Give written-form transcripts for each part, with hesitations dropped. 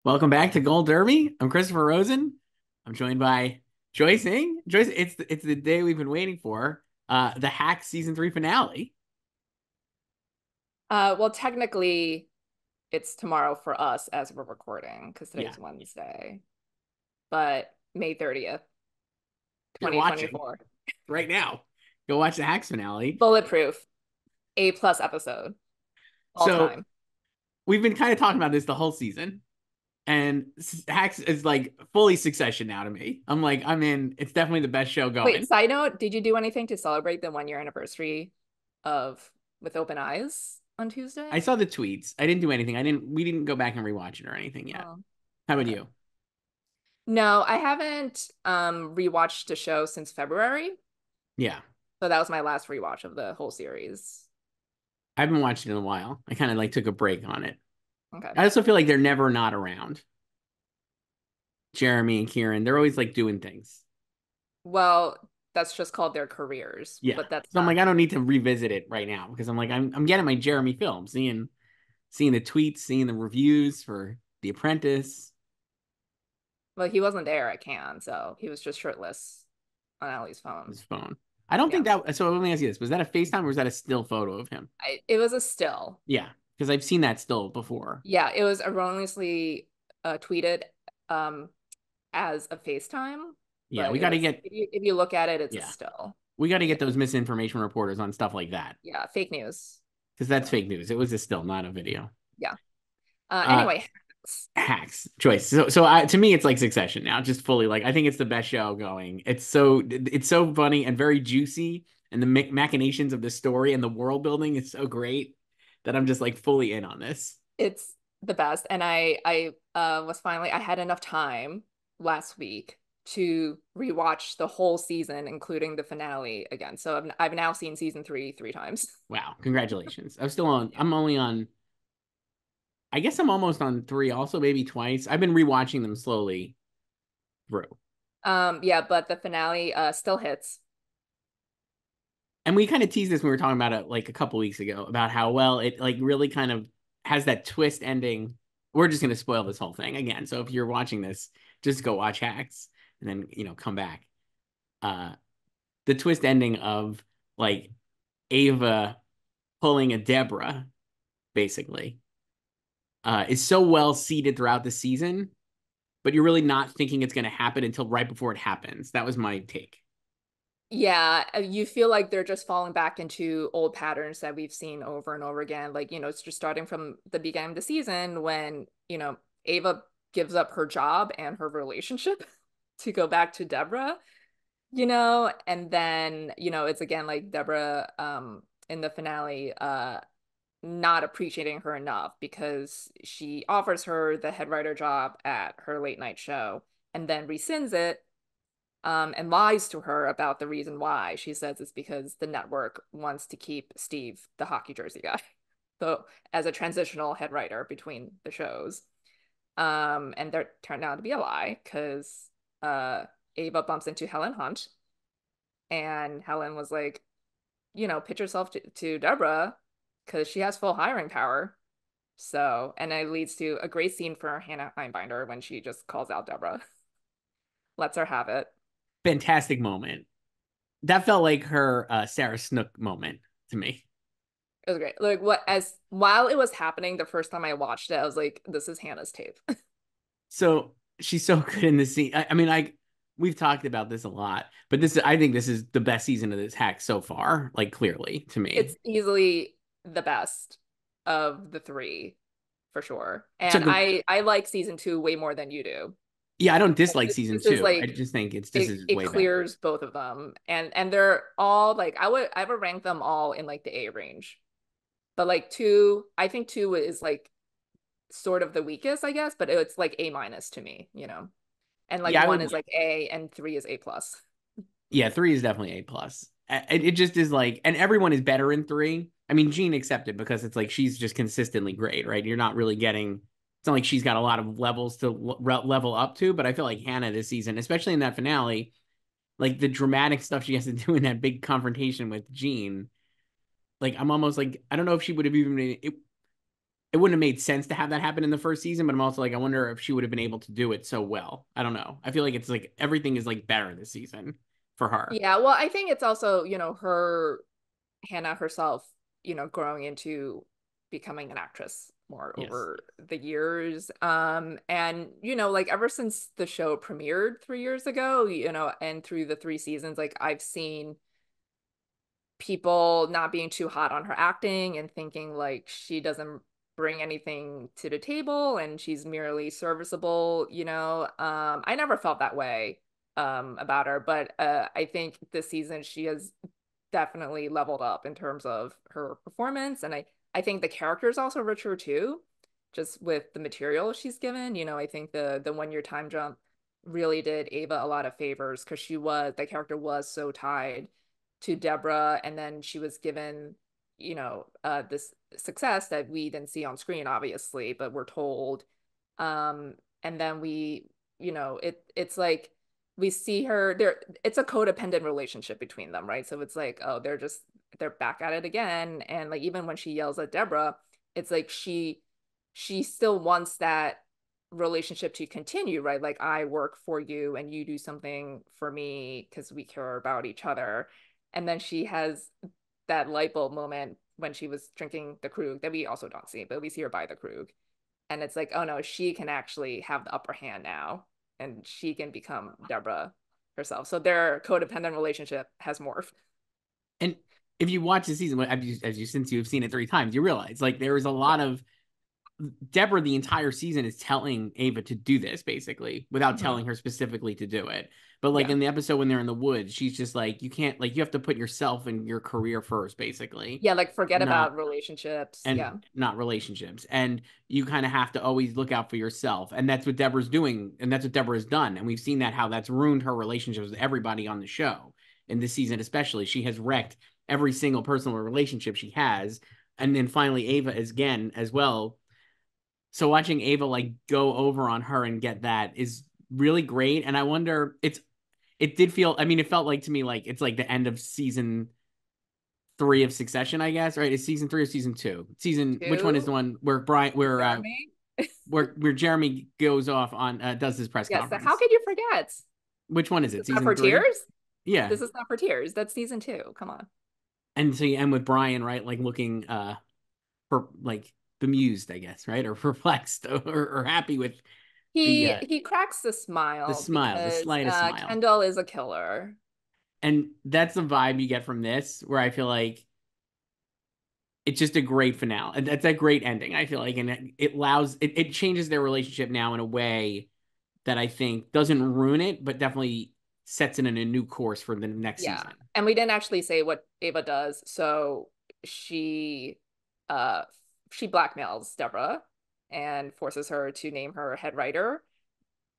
Welcome back to Gold Derby. I'm Christopher Rosen. I'm joined by Joyce Ng. Joyce, it's the day we've been waiting for. The Hack season 3 finale. Well, technically, it's tomorrow for us as we're recording because Yeah, today's Wednesday, but May 30th, you're watching 2024. right now. Go watch the Hacks finale. Bulletproof, A plus episode, all So time. we've been kind of talking about this the whole season, and Hacks is like fully Succession now to me. I'm like, I'm in. It's definitely the best show Wait, going. side note, did you do anything to celebrate the 1 year anniversary of With Open Eyes on I Tuesday? saw the tweets. I didn't do anything. We didn't go back and rewatch it or anything yet. Oh, How about okay. you? No, I haven't rewatched the show since February. Yeah, So that was my last rewatch of the whole series. I haven't watched it in a while. I kind of like took a break on it. Okay. I also feel like they're never not around. Jeremy and Kieran, they're always like doing things. Well, that's just called their careers, Yeah. but that's So I'm like, not. I don't need to revisit it right now because I'm like, I'm getting my Jeremy film, seeing the tweets, seeing the reviews for The Apprentice, Well, he wasn't there at Cannes, so he was just shirtless on Ellie's phone. his phone. I don't Yeah. think that. So let me ask you this: was that a FaceTime or was that a still photo of him? It was a still. Yeah, because I've seen that still before. Yeah, it was erroneously tweeted um as a FaceTime, Yeah, but we it got to was get. if you look at it, it's a Yeah, still. we got to Yeah. get those misinformation reporters on stuff like that Yeah, fake news. because that's So, fake news. It was a still, not a video. yeah. Uh, Anyway, Hacks choice. To me, it's like Succession now, just fully like I think it's the best show going. It's so funny and very juicy, and the machinations of the story and the world building is so great that I'm just like fully in on this. it's the best. And I was finally I had enough time last week to rewatch the whole season, including the finale again. So I've now seen season three times. Wow, congratulations! I'm still on. I'm only on. I guess I'm almost on 3. Also, maybe twice. I've been rewatching them slowly through, Yeah, but the finale still hits. and we kind of teased this when we were talking about it like a couple weeks ago about how well it like really kind of has that twist ending. We're just going to spoil this whole thing again. So if you're watching this, just go watch Hacks and then come back. Uh, the twist ending of like Ava pulling a Deborah basically is so well seated throughout the season, but you're really not thinking it's going to happen until right before it happens. That was my take. Yeah, you feel like they're just falling back into old patterns that we've seen over and over again. Like, it's just starting from the beginning of the season when, Ava gives up her job and her relationship to go back to Deborah, and then, it's again like Deborah in the finale not appreciating her enough because she offers her the head writer job at her late night show and then rescinds it and lies to her about the reason why. She says it's because the network wants to keep Steve, the hockey jersey guy, so as a transitional head writer between the shows. And there turned out to be a lie because Ava bumps into Helen Hunt, and Helen was like, pitch yourself to Deborah because she has full hiring power. So, and it leads to a great scene for Hannah Einbinder when she just calls out Deborah, lets her have it. Fantastic moment. That felt like her Sarah Snook moment to me. It was great. Like what as while it was happening the first time I watched it, I was like, this is Hannah's tape. So she's so good in this scene. I mean, we've talked about this a lot, but I think this is the best season of this hack so far. Like clearly to me, It's easily the best of the three for sure. And took a, I like season two way more than you do. yeah. I don't Like, dislike this, season this is 2. I like just think this it is it way better. clears both of them. And they're all like I would rank them all in like the A range. But like two, I think two is like sort of the weakest, I guess, but it's like A minus to me. And like Yeah, I one would. is like A and three is A plus. Yeah, 3 is definitely A plus. It just is like, and everyone is better in 3. I mean, Jean accepted because it's like she's just consistently great, right? You're not really getting. It's not like she's got a lot of levels to level up to, but I feel like Hannah this season, especially in that finale, like the dramatic stuff she has to do in that big confrontation with Jean, like I'm almost like I don't know if she would have even it wouldn't have made sense to have that happen in the first season, but I'm also like, I wonder if she would have been able to do it so well. I don't know. I feel like it's like everything is like better this season for her. Yeah, well, I think it's also, her Hannah herself, growing into becoming an actress more Yes. over the years. And like ever since the show premiered 3 years ago, and through the 3 seasons, like I've seen people not being too hot on her acting and thinking like she doesn't bring anything to the table and she's merely serviceable. I never felt that way about her, but I think this season she has definitely leveled up in terms of her performance. And I think the character is also richer too, just with the material she's given. I think the 1 year time jump really did Ava a lot of favors because the character was so tied to Deborah, and then she was given, this success that we didn't see on screen, obviously, but we're told. And then it's like we see her there. It's a codependent relationship between them, right? So it's like, oh, they're back at it again. And like even when she yells at Deborah, it's like she still wants that relationship to continue, right? Like I work for you and you do something for me because we care about each other. And then she has that light bulb moment when she was drinking the Krug that we also don't see, but we see her buy the Krug. And it's like, oh no, she can actually have the upper hand now and she can become Deborah herself. So their codependent relationship has morphed. And if you watch the season, as you since you've seen it 3 times, you realize like there is a Yeah. lot of Deborah the entire season is telling Ava to do this basically without Mhm. telling her specifically to do it. But like Yeah. in the episode when they're in the woods, she's just like, you can't like you have to put yourself and your career first, basically, Yeah, like forget not about relationships. and Yeah. not relationships. And you kind of have to always look out for yourself. And that's what Deborah's doing, and that's what Deborah has done. And we've seen that how that's ruined her relationships with everybody on the show. In this season, especially, she has wrecked every single personal relationship she has. And then finally, Ava is again as well, so watching Ava like go over on her and get that is really great. And I wonder, it did feel, I mean, it felt like to me like it's like the end of season 3 of Succession, I guess, right? Is season 3 or season 2? Which one is the Two, one where Brian, Jeremy. where Jeremy goes off on does his press Yes. How conference? could you forget? Which one is This it? is not Season for three? tears. Yeah. This is not for tears. That's season two. Come on. And so you end with Brian, right? Like looking for like bemused, I guess, right? Or perplexed or happy with the He cracks the smile smile, the because slightest smile. Kendall is a killer. And that's the vibe you get from this, where I feel like it's just a great finale. And that's a great ending, I feel like. And it allows it changes their relationship now in a way that I think doesn't ruin it, but definitely sets it in a new course for the next Yeah. season. And we didn't actually say what Ava does. So she uh she blackmails Deborah and forces her to name her head writer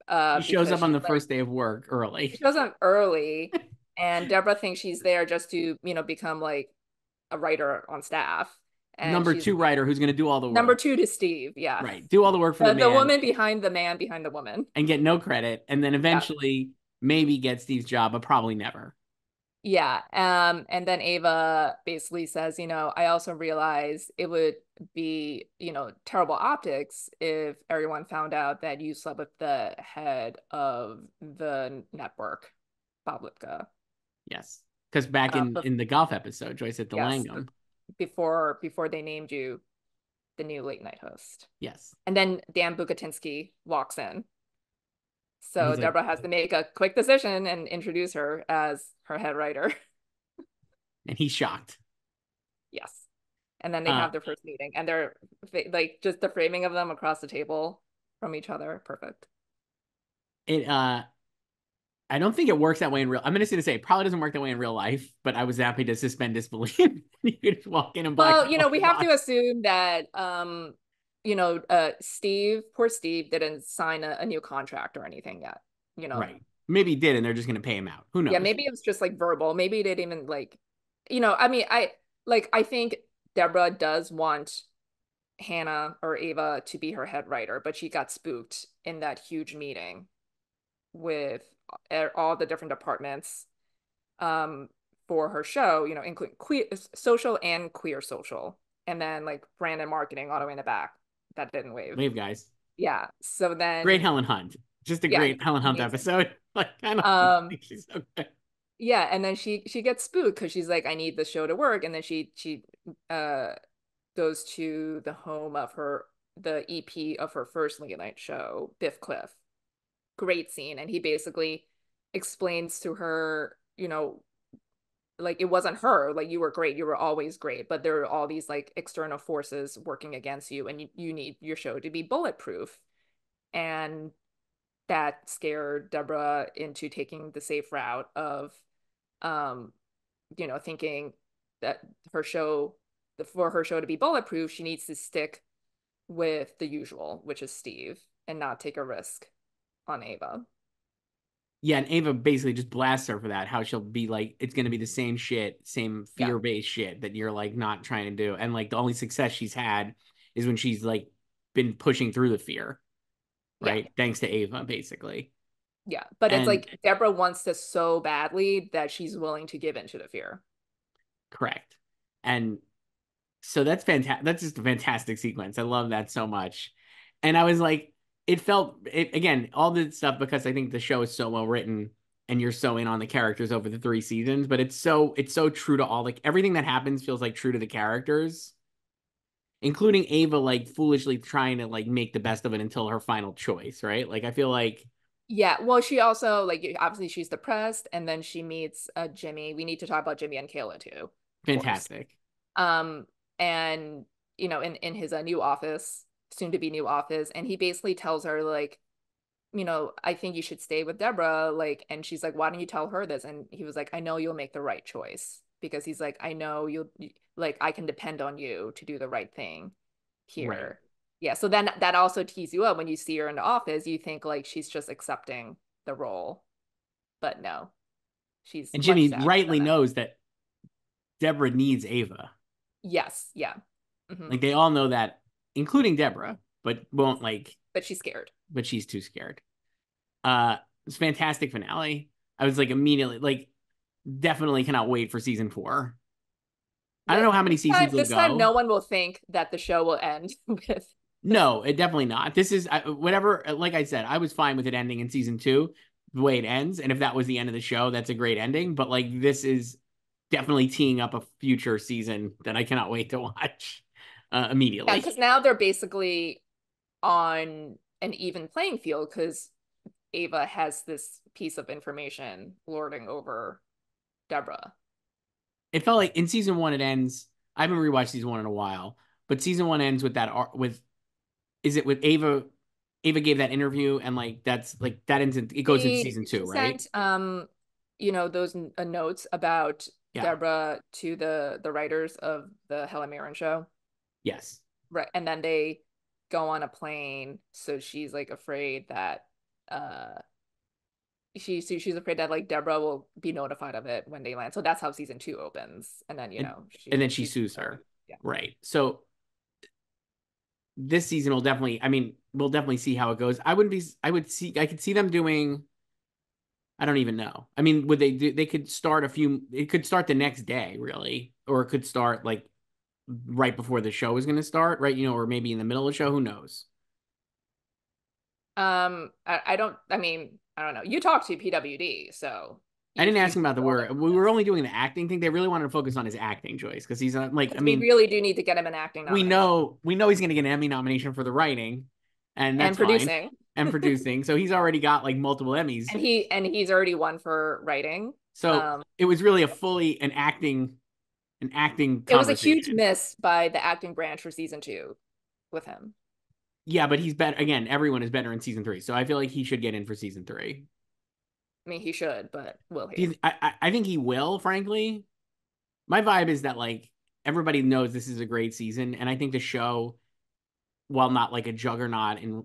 She shows because up on she's the like first day of work she early. shows up early and Deborah thinks she's there just to, become like a writer on staff. And Number she's two writer who's going to do all the number work. two to Steve. Yeah. Right. Do all the work for the The man woman behind the man behind the woman. and get no credit. And then Yeah. eventually maybe get Steve's job, but probably never. Yeah. And then Ava basically says, I also realize it would be, terrible optics if everyone found out that you slept with the head of the network, Bob Lipka. Yes. Because back But in the golf episode, Joyce at the yes, Langham. before they named you the new late night host. Yes. And then Dan Bukatinsky walks in. And So he's like, Deborah has to make a quick decision and introduce her as her head writer. and he's shocked. Yes. And then they Uh, have their first meeting and they're like just the framing of them across the table from each other. Perfect. it I don't think it works that way in real. I'm just gonna say it probably doesn't work that way in real life, but I was happy to suspend disbelief. You could just walk in and Well, blackmail we your have to boss. assume that poor Steve didn't sign a new contract or anything yet. You know. Right. Maybe he did, and they're just gonna pay him out. Who Yeah, knows? maybe it was just like verbal. Maybe they didn't even like, I mean, I think Deborah does want Hannah or Ava to be her head writer, but she got spooked in that huge meeting with all the different departments um for her show, including queer social and queer social, and then like brand and marketing all the way in the back. that didn't wave. Wave guys. Yeah. So Great then, Helen Hunt. Just a yeah, great Helen Hunt amazing. episode. Like I don't Um, think she's so good. yeah, and then she gets spooked because she's like, I need the show to work, and then she uh goes to the home of the EP of her first late night show, Biff Cliff. Great scene, and he basically explains to her, like it wasn't her, like you were great, you were always great, but there are all these like external forces working against you, and you need your show to be bulletproof. And that scared Deborah into taking the safe route of um, thinking that her show, for her show to be bulletproof, she needs to stick with the usual, which is Steve, and not take a risk on Ava. Yeah, and Ava basically just blasts her for that. How she'll be like, it's gonna be the same shit, same Yeah, fear-based shit that you're like not trying to do. And like the only success she's had is when she's like been pushing through the fear, yeah, right? Thanks to Ava, basically. yeah. But it's And like Deborah wants this so badly that she's willing to give in to the fear. correct. And so that's fantastic. That's just a fantastic sequence. I love that so much. And I was like, it felt it again, all this stuff because I think the show is so well written and you're so in on the characters over the 3 seasons, but it's so true to all like everything that happens feels like true to the characters, including Ava like foolishly trying to like make the best of it until her final choice, right? Like I feel like Yeah, well, she also like obviously she's depressed, and then she meets Jimmy. We need to talk about Jimmy and Kayla too, of course. fantastic. Um, and in his new office, soon to be new office, and he basically tells her like, I think you should stay with Deborah, like, and she's like, why don't you tell her this? And he was like, I know you'll make the right choice, because he's like, I know you'll, like, I can depend on you to do the right thing Right. here. Yeah, so then that also tees you up when you see her in the office, you think like she's just accepting the role, but no, she's And much Jimmy sadder than rightly that. knows that Deborah needs Ava. Yes, yeah. Like they all know that, including Deborah, but won't like, But she's scared. but she's too scared. It's a fantastic finale. I was like immediately like definitely cannot wait for season 4. I don't Yeah, know how many seasons they'll this time go. no one will think that the show will end with No, it definitely not. This is whatever. Like I said, I was fine with it ending in season 2, the way it ends, and if that was the end of the show, that's a great ending. But like this is definitely teeing up a future season that I cannot wait to watch yeah, immediately. because now they're basically on an even playing field because Ava has this piece of information lording over Deborah. It felt like in season 1 it ends. I haven't rewatched season 1 in a while, but season 1 ends with that with is it with Ava? Ava gave that interview, and like that's like that ends. It goes into season She 2, right? sent those notes about Yeah. Deborah to the writers of the Helen Mirren show. Yes. Right. And then they go on a plane, so she's like afraid that uh she's afraid that like Deborah will be notified of it when they land. So that's how season 2 opens. And then, And she and then she she's sues determined. her, Yeah. right? So this season will definitely. I mean, we'll definitely see how it goes. I wouldn't be. I would see. I could see them doing. I don't even know. I mean, would they do? They could start a few. It could start the next day, really, or it could start like right before the show is going to start, right? Or maybe in the middle of the show. Who knows? I don't, I mean, I don't know. You talked to PWD, so I didn't ask you him about the know all the word. We were this. only doing the acting thing. They really wanted to focus on his acting, Joyce, because he's like. I Because we mean, really do need to get him an acting we nomination know we know he's going to get an Emmy nomination for the writing, and and that's fine, producing. and producing. So he's already got like multiple Emmys. And he's already won for writing. So Um, it was really a fully an acting it was a huge conversation. miss by the acting branch for season 2 with him. Yeah, but he's better again. Everyone is better in season 3, so I feel like he should get in for season 3. I mean, he should, but will Do he? you, I think he will. Frankly, my vibe is that like everybody knows this is a great season, and I think the show, while not like a juggernaut in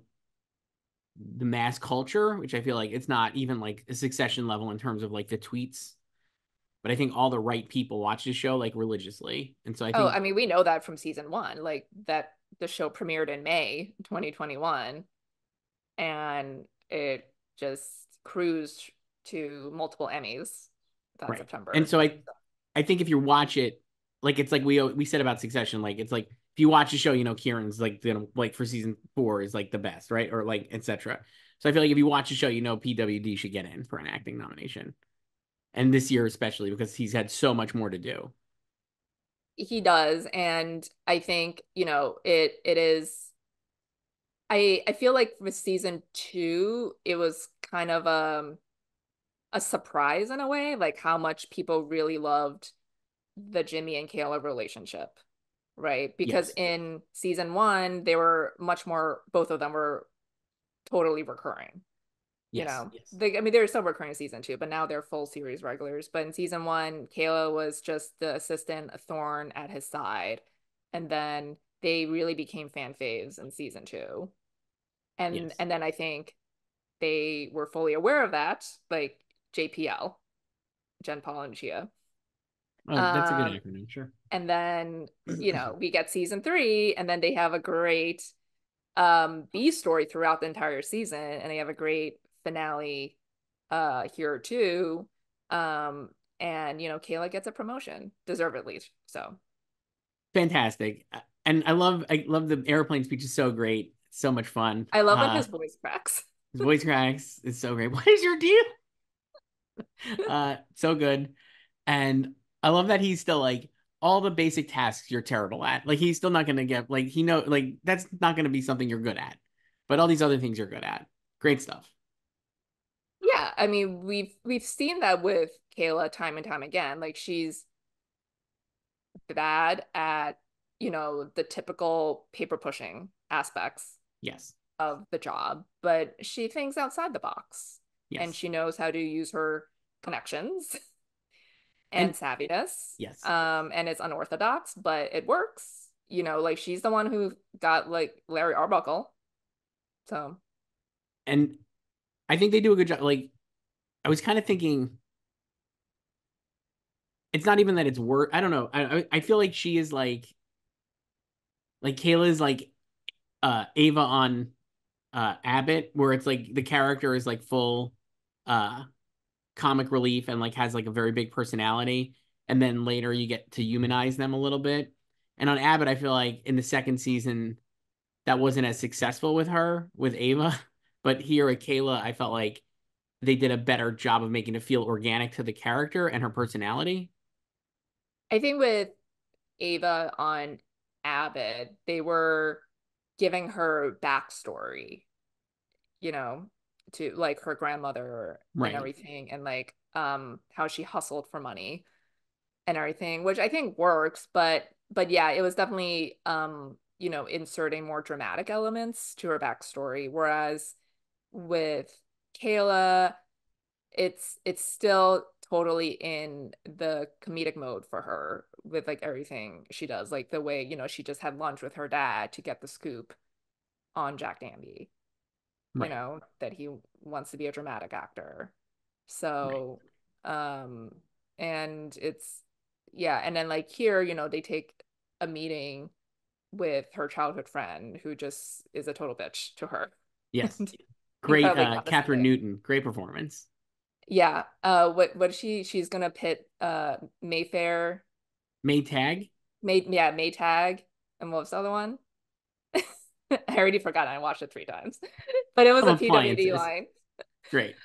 the mass culture, which I feel like it's not even like a Succession level in terms of like the tweets, but I think all the right people watch this show like religiously, and so I Oh, think I mean, we know that from season 1, like that the show premiered in May 2021, and it just cruised to multiple Emmys that right, and September. so I think if you watch it, like it's like we said about Succession, like it's like if you watch the show, Kieran's like like for season 4 is like the best, right? Or like etc. So I feel like if you watch the show, PWD should get in for an acting nomination, and this year especially because he's had so much more to do. He does, and I think, it is. I feel like with season 2, it was kind of a surprise in a way, like how much people really loved the Jimmy and Kayla relationship, right? Because Yes, in season 1, they were much more, both of them were totally recurring. yes, yes, I mean, they're still recurring in season 2, but now they're full series regulars. But in season 1, Kayla was just the assistant, a thorn at his side. And then they really became fan faves in season 2. And yes. and then I think they were fully aware of that, like JPL, Jen, Paul, and Chia. Oh, that's a good Um, acronym, sure. and then, we get season 3, and then they have a great B story throughout the entire season, and they have a great finale here too. Um, and Kayla gets a promotion, deservedly so. Fantastic. And I love the airplane speech is so great. So much fun. I love when his voice cracks. His voice cracks. It's so great. What is your deal? So good. And I love that he's still like all the basic tasks you're terrible at. Like he's still not gonna get like like that's not gonna be something you're good at. But all these other things you're good at. Great stuff. Yeah, I mean, we've seen that with Kayla time and time again. Like she's bad at, the typical paper pushing aspects Yes. of the job, but she thinks outside the box and Yes. she knows how to use her connections and And savviness. yes. And it's unorthodox, but it works. Like she's the one who got like Larry Arbuckle. So And I think they do a good job. Like I was kind of thinking it's not even that it's work. I don't know. I feel like she is like Kayla is like Ava on Abbott, where it's like the character is like full uh comic relief and like has like a very big personality, and then later you get to humanize them a little bit. And on Abbott, I feel like in the second season that wasn't as successful with her with Ava, but here at Kayla, I felt like they did a better job of making it feel organic to the character and her personality. I think with Ava on Abbott, they were giving her backstory, you know, to like her grandmother and Right. everything, and like how she hustled for money and everything, which I think works, but yeah, it was definitely inserting more dramatic elements to her backstory. Whereas with Kayla, it's still totally in the comedic mode for her with like everything she does, like the way, she just had lunch with her dad to get the scoop on Jack Danby, Right. that he wants to be a dramatic actor. Right. So, and it's, yeah. And then like here, they take a meeting with her childhood friend who just is a total bitch to her Yes. and Great incredibly Catherine condescending. Newton, great performance. Yeah. What is she's gonna pit Mayfair, Maytag. Maytag, and what was the other one? I already forgot. I watched it 3 times. But it was Some a PWD appliances. line. Great.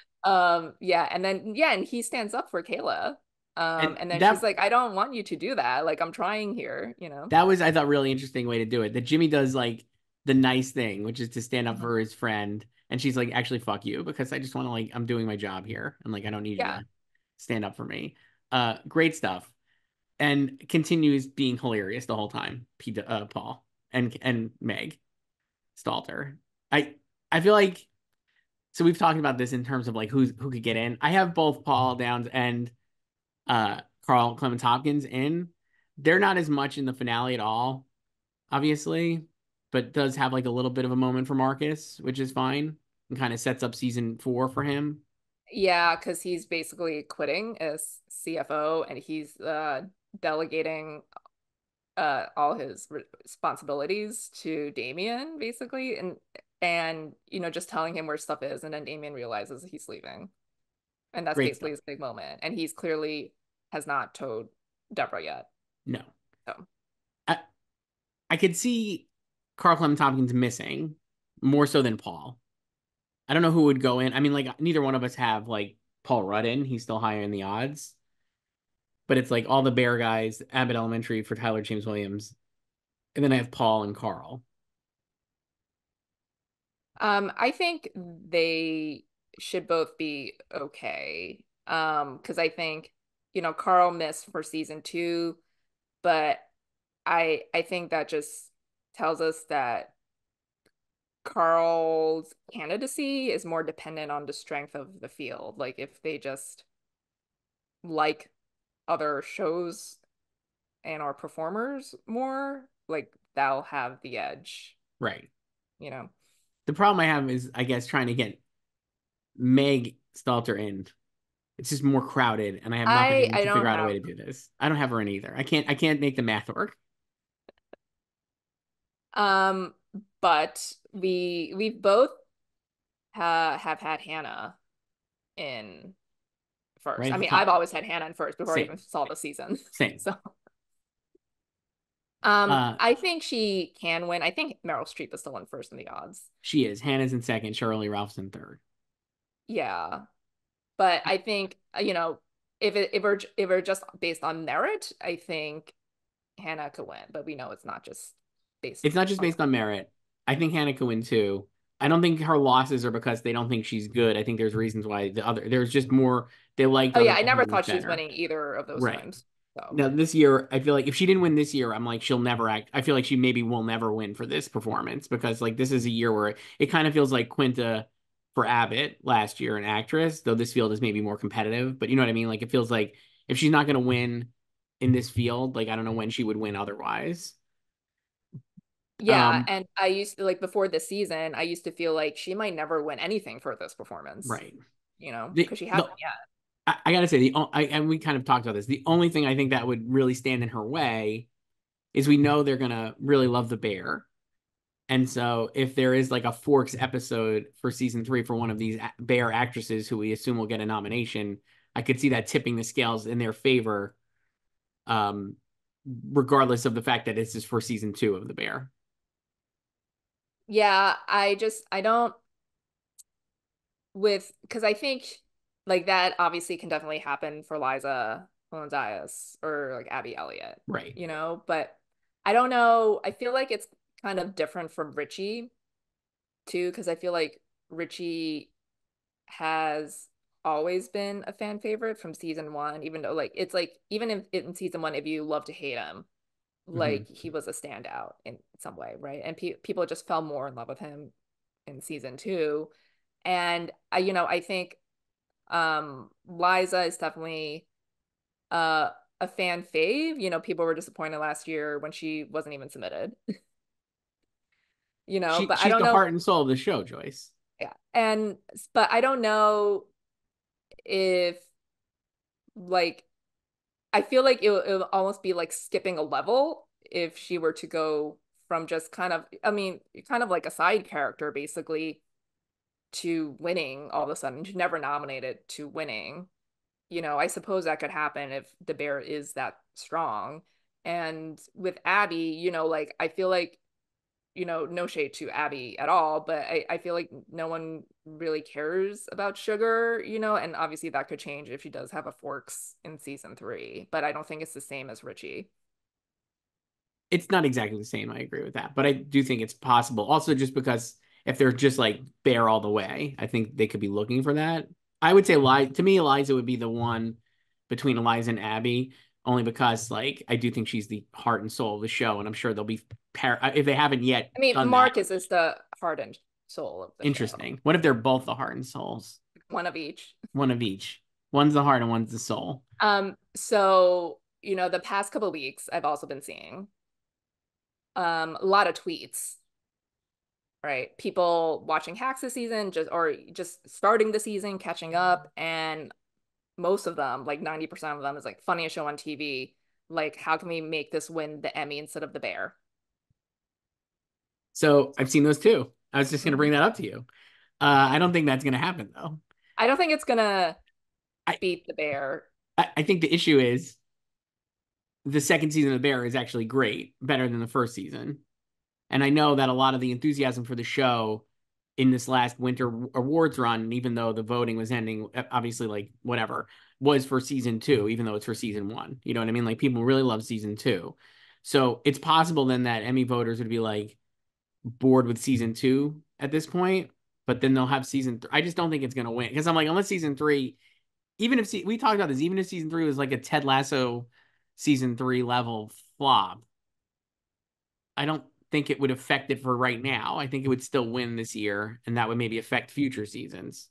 Yeah, and then yeah, and he stands up for Kayla. And And then she's that like, I don't want you to do that. Like I'm trying here. that was, I thought, really interesting way to do it. That Jimmy does like the nice thing, which is to stand up Mhm. for his friend, and she's like, actually, fuck you, because I just want to like I'm doing my job here, and like I don't need you Yeah. to stand up for me. Great stuff, and continues being hilarious the whole time. Paul and Meg Stalter. I I feel like so we've talked about this in terms of like who could get in. I have both Paul Downs and Carl Clemens Hopkins in. They're not as much in the finale at all, obviously, but does have like a little bit of a moment for Marcus, which is fine and kind of sets up season 4 for him. Yeah, because he's basically quitting as CFO and he's delegating all his responsibilities to Damien, basically, and just telling him where stuff is, and then Damien realizes he's leaving. And that's Great basically stuff. his big moment. And he's clearly has not told Deborah yet. No. So I, I could see Carl Clement Tompkins missing more so than Paul. I don't know who would go in. I mean, like neither one of us have like Paul Rudd in. He's still higher in the odds. But it's like all the Bear guys, Abbott Elementary for Tyler James Williams, and then I have Paul and Carl. I think they should both be okay. Because I think, Carl missed for season two, but I think that just tells us that Carl's candidacy is more dependent on the strength of the field. Like if they just like other shows and our performers more, like they'll have the edge, Right. you know. The problem I have is, I guess, trying to get Meg Stalter in. It's just more crowded, and I have I nothing to don't figure out a way have to do this. I don't have her in either. I can't make the math work. um but we both have had Hannah in first. Right I at the mean, I've top. always had Hannah in first before I even Same. saw the season. Same. So, Uh, I think she can win. I think Meryl Streep is still in first in the odds. she is. Hannah's in second. Shirley Ralph's in third. Yeah, but I think if we're just based on merit, I think Hannah could win. But we know it's not just based It's not just on. based on merit. I think Hannah could win too. I don't think her losses are because they don't think she's good. I think there's reasons why there's just more, they liked Oh other yeah, I never performers thought she was better. winning either of those Right. times. So Now this year, I feel like if she didn't win this year, I'm like she'll never act. I feel like she maybe will never win for this performance because like this is a year where it kind of feels like Quinta for Abbott last year, an actress, though this field is maybe more competitive. But you know what I mean? Like it feels like if she's not going to win in this field, like I don't know when she would win otherwise. yeah, Um, and I used to like before this season, I used to feel like she might never win anything for this performance, right. because she The hasn't yet. I gotta say and we kind of talked about this. The only thing I think that would really stand in her way is we know they're gonna really love the bear. And so if there is like a Forks episode for season three for one of these Bear actresses who we assume will get a nomination, I could see that tipping the scales in their favor, um, regardless of the fact that this is for season two of the Bear. Yeah, I don't with because I think like that obviously can definitely happen for Liza Colonzayas or like Abby Elliott, Right. but I don't know. I feel like it's kind of different from Richie too, because I feel like Richie has always been a fan favorite from season one, even though like it's like even in season one, if you love to hate him, Mm-hmm. like he was a standout in some way, right? And people just fell more in love with him in season two. And I think Liza is definitely uh a fan fave. People were disappointed last year when she wasn't even submitted, but I She's don't the know. heart and soul of the show, Joyce. Yeah. But I don't know if like I feel like it'll almost be like skipping a level if she were to go from just I mean, kind of like a side character basically to winning all of a sudden. She's never nominated to winning. I suppose that could happen if the bear is that strong. And with Abby, like I feel like, no shade to Abby at all, but I feel like no one really cares about Sugar, and obviously that could change if she does have a Forks in season three, but I don't think it's the same as Richie. It's not exactly the same. I agree with that, but I do think it's possible. Also, just because if they're just like Bear all the way, I think they could be looking for that. I would say to me, Eliza would be the one between Eliza and Abby, only because like I do think she's the heart and soul of the show, and I'm sure they'll be if they haven't yet I mean, done that. Marcus is the heart and soul of the show, Interesting. What if they're both the heart and souls? one of each. One of each. One's the heart and one's the soul. So, the past couple of weeks, I've also been seeing a lot of tweets, right? People watching Hacks this season, just starting the season, catching up, and most of them, like 90% of them, is like funniest show on TV. Like, how can we make this win the Emmy instead of the Bear? So I've seen those too. I was just going to Mhm. bring that up to you. I don't think that's going to happen though. I don't think it's gonna I, beat the Bear. I think the issue is the second season of Bear is actually great, better than the first season. And I know that a lot of the enthusiasm for the show in this last winter awards run, even though the voting was ending, obviously, like whatever, was for season two, even though it's for season one. You know what I mean? Like people really love season two. So it's possible then that Emmy voters would be like bored with season two at this point, but then they'll have season three. I just don't think it's going to win because I'm like, unless season three, even if we talked about this, even if season three was like a Ted Lasso season three level flop, I don't think it would affect it for right now. I think it would still win this year, and that would maybe affect future seasons.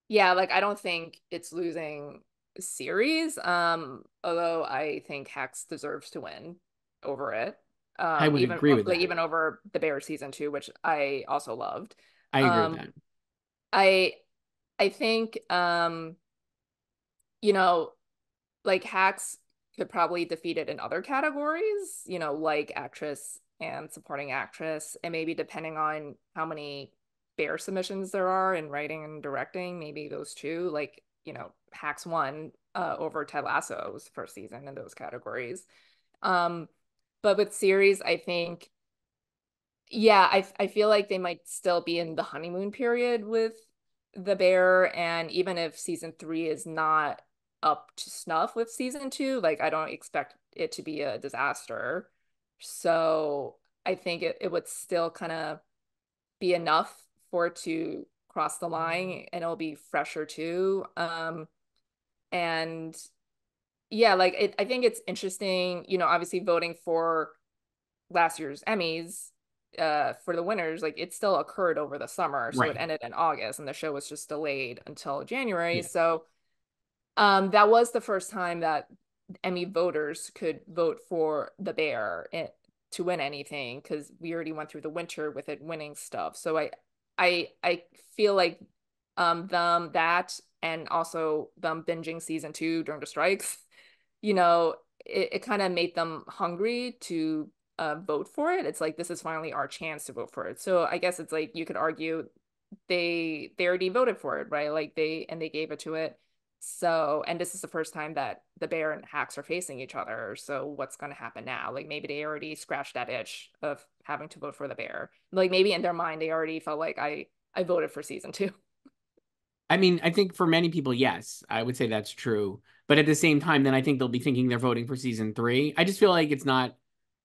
Yeah, like I don't think it's losing series. Although I think Hacks deserves to win over it. I would Even agree with like that. even over the Bears season two, which I also loved. I agree with Um, that. I I think you know, like Hacks could probably defeat it in other categories, like actress and supporting actress, and maybe depending on how many Bear submissions there are in writing and directing, maybe those two, like, Hacks won over Ted Lasso's first season in those categories. Um, but with series, I think, yeah, I feel like they might still be in the honeymoon period with the Bear, and even if season three is not up to snuff with season two, like I don't expect it to be a disaster. So I think it would still kind of be enough for it to cross the line, and it'll be fresher too. And yeah, like I think it's interesting, obviously voting for last year's Emmys for the winners, like it still occurred over the summer. So it Right. ended in August and the show was just delayed until January. Yeah. So that was the first time that Emmy voters could vote for the Bear to win anything because we already went through the winter with it winning stuff. So I feel like them that and also them binging season two during the strikes, you know, it kind of made them hungry to vote for it. It's like this is finally our chance to vote for it. So I guess it's like you could argue they already voted for it, right? Like they gave it to it. So, and this is the first time that the Bear and Hacks are facing each other. So what's going to happen now? Like maybe they already scratched that itch of having to vote for the Bear. Like maybe in their mind they already felt like I voted for season two. I mean, I think for many people, yes, I would say that's true. But at the same time, then I think they'll be thinking they're voting for season three. I just feel like it's not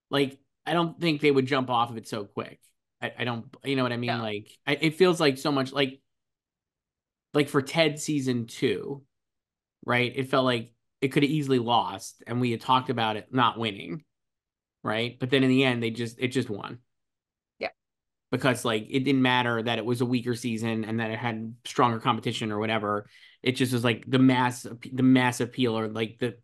like I don't think they would jump off of it so quick. I don't, you know what I mean? Yeah. Like it feels like so much like for Ted season two, right? It felt like it could have easily lost, and we had talked about it not winning, right? But then in the end, it just won Yeah. because like it didn't matter that it was a weaker season and that it had stronger competition or whatever. It just was like the mass appeal or like the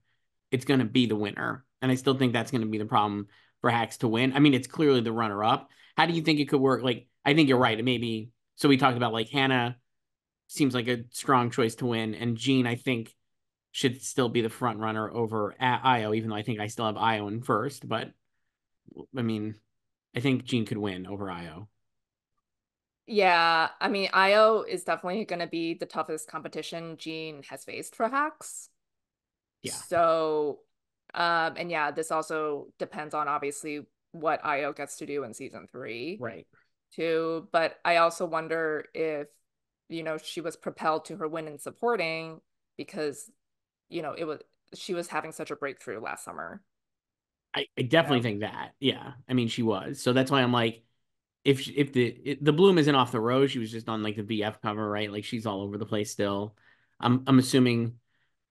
it's going to be the winner. And I still think that's going to be the problem for Hacks to win. I mean, it's clearly the runner up. How do you think it could work? Like, I think you're right. Maybe so. We talked about like Hannah seems like a strong choice to win, and Jean I think should still be the front runner over Io, even though I think I still have Io in first. But I mean, I think Jean could win over Io. Yeah. I mean, IO is definitely going to be the toughest competition Gene has faced for Hacks. Yeah, So, and yeah, this also depends on obviously what Io gets to do in season three right. too. But I also wonder if, she was propelled to her win in supporting because, it was she was having such a breakthrough last summer. I definitely Yeah. think that. Yeah, I mean she was. So that's why I'm like, if the bloom isn't off the rose, she was just on like the BF cover, right? Like she's all over the place still. I'm assuming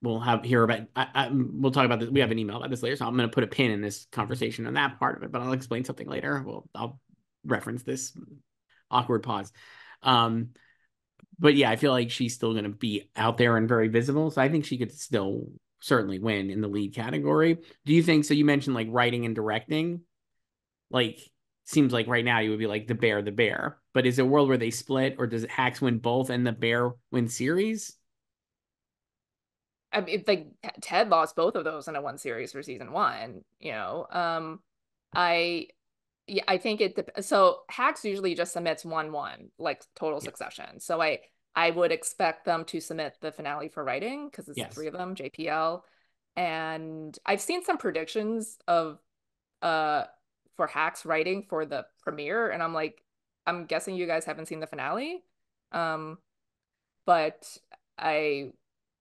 we'll have hear about. We'll talk about this. We have an email about this later, so I'm going to put a pin in this conversation on that part of it. But I'll explain something later. I'll reference this awkward pause. Um, but yeah, I feel like she's still going to be out there and very visible. So I think she could still certainly win in the lead category. Do you think so? You mentioned like writing and directing. Like seems like right now you would be like the bear. But is it a world where they split, or does Hacks win both and the bear win series? I mean, like Ted lost both of those in a one series for season one. I Yeah, I think so Hacks usually just submits one, like total Yes. succession. So I would expect them to submit the finale for writing because it's the three Yes. of them, JPL. And I've seen some predictions of uh for Hacks writing for the premiere, and I'm like, I'm guessing you guys haven't seen the finale. Um, but I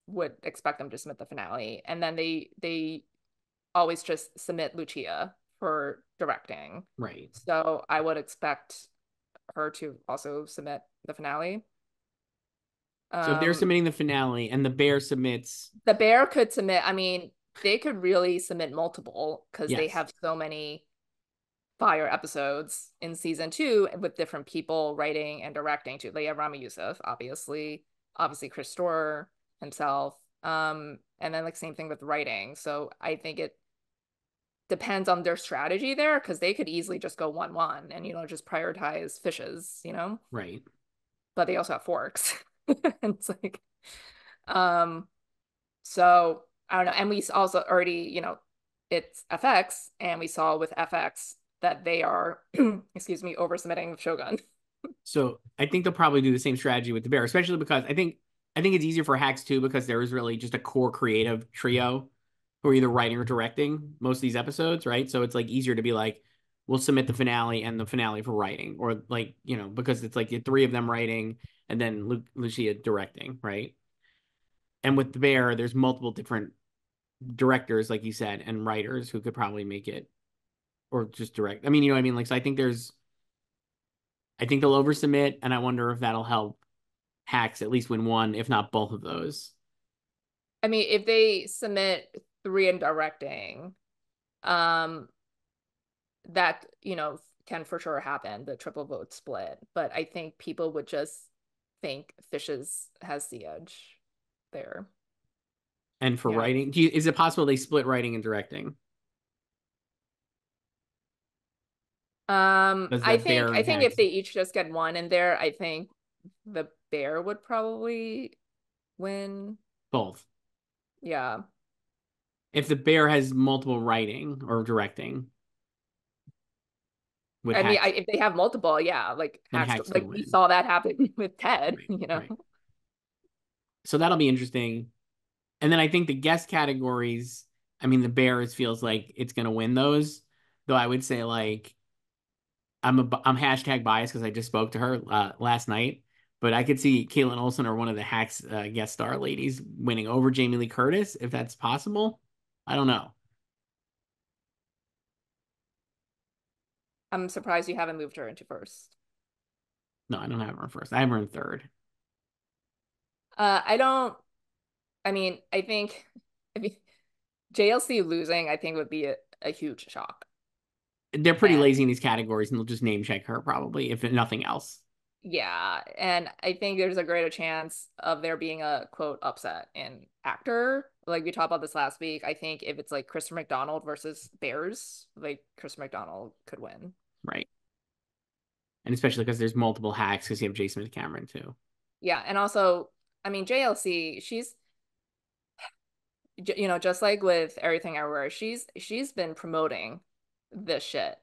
would expect them to submit the finale. And then they always just submit Lucia for directing. Right. So I would expect her to also submit the finale. So if they're Um, submitting the finale and the bear submits, the Bear could submit, I mean, they could really submit multiple because they yes, have so many fire episodes in season two with different people writing and directing too. They have Rami Youssef, obviously Chris Storer himself. And then like same thing with writing. So I think it depends on their strategy there because they could easily just go 1-1 and just prioritize fishes. right. But they also have forks. And it's like, um, so I don't know. And we also already, it's FX, and we saw with FX that they are, excuse me, oversubmitting Shogun. So I think they'll probably do the same strategy with the bear, especially because I think it's easier for Hacks too because there is really just a core creative trio who are either writing or directing most of these episodes, right? So it's like easier to be like, we'll submit the finale and the finale for writing, or like because it's like the three of them writing and then Lucia directing, right? And with the bear, there's multiple different directors, like you said, and writers who could probably make it or just direct. I mean, you know what I mean? Like, so I think they'll oversubmit, and I wonder if that'll help Hacks at least win one, if not both of those. I mean, if they submit three in directing, um, that, can for sure happen, the triple vote split. But I think people would just think Fishes has the edge there. And for Yeah. writing, is it possible they split writing and directing? Does I that think bear I and think if Hacks they each just get one in there, I think the Bear would probably win. both? Yeah. If the bear has multiple writing or directing, would I mean, Hacks if they have multiple, yeah, like then Hacks, Hacks could like we win? saw that happen with Ted, Right, you know. right. So that'll be interesting. And then I think the guest categories, I mean, the Bears feels like it's going to win those. Though I would say like I'm hashtag biased because I just spoke to her last night, but I could see Caitlin Olsen or one of the Hacks guest star ladies winning over Jamie Lee Curtis if that's possible. I don't know. I'm surprised you haven't moved her into first. No, I don't have her in first. I have her in third. I don't. I mean, I mean, JLC losing, I think would be a huge shock. They're pretty And lazy in these categories, and they'll just name check her probably if nothing else. yeah, and I think there's a greater chance of there being a quote upset in actor. Like we talked about this last week. I think if it's like Christopher McDonald versus Bears, like Christopher McDonald could win. Right. And especially because there's multiple Hacks because you have Jason Cameron too. Yeah, and also, I mean, JLC, just like with Everything Everywhere, she's been promoting this shit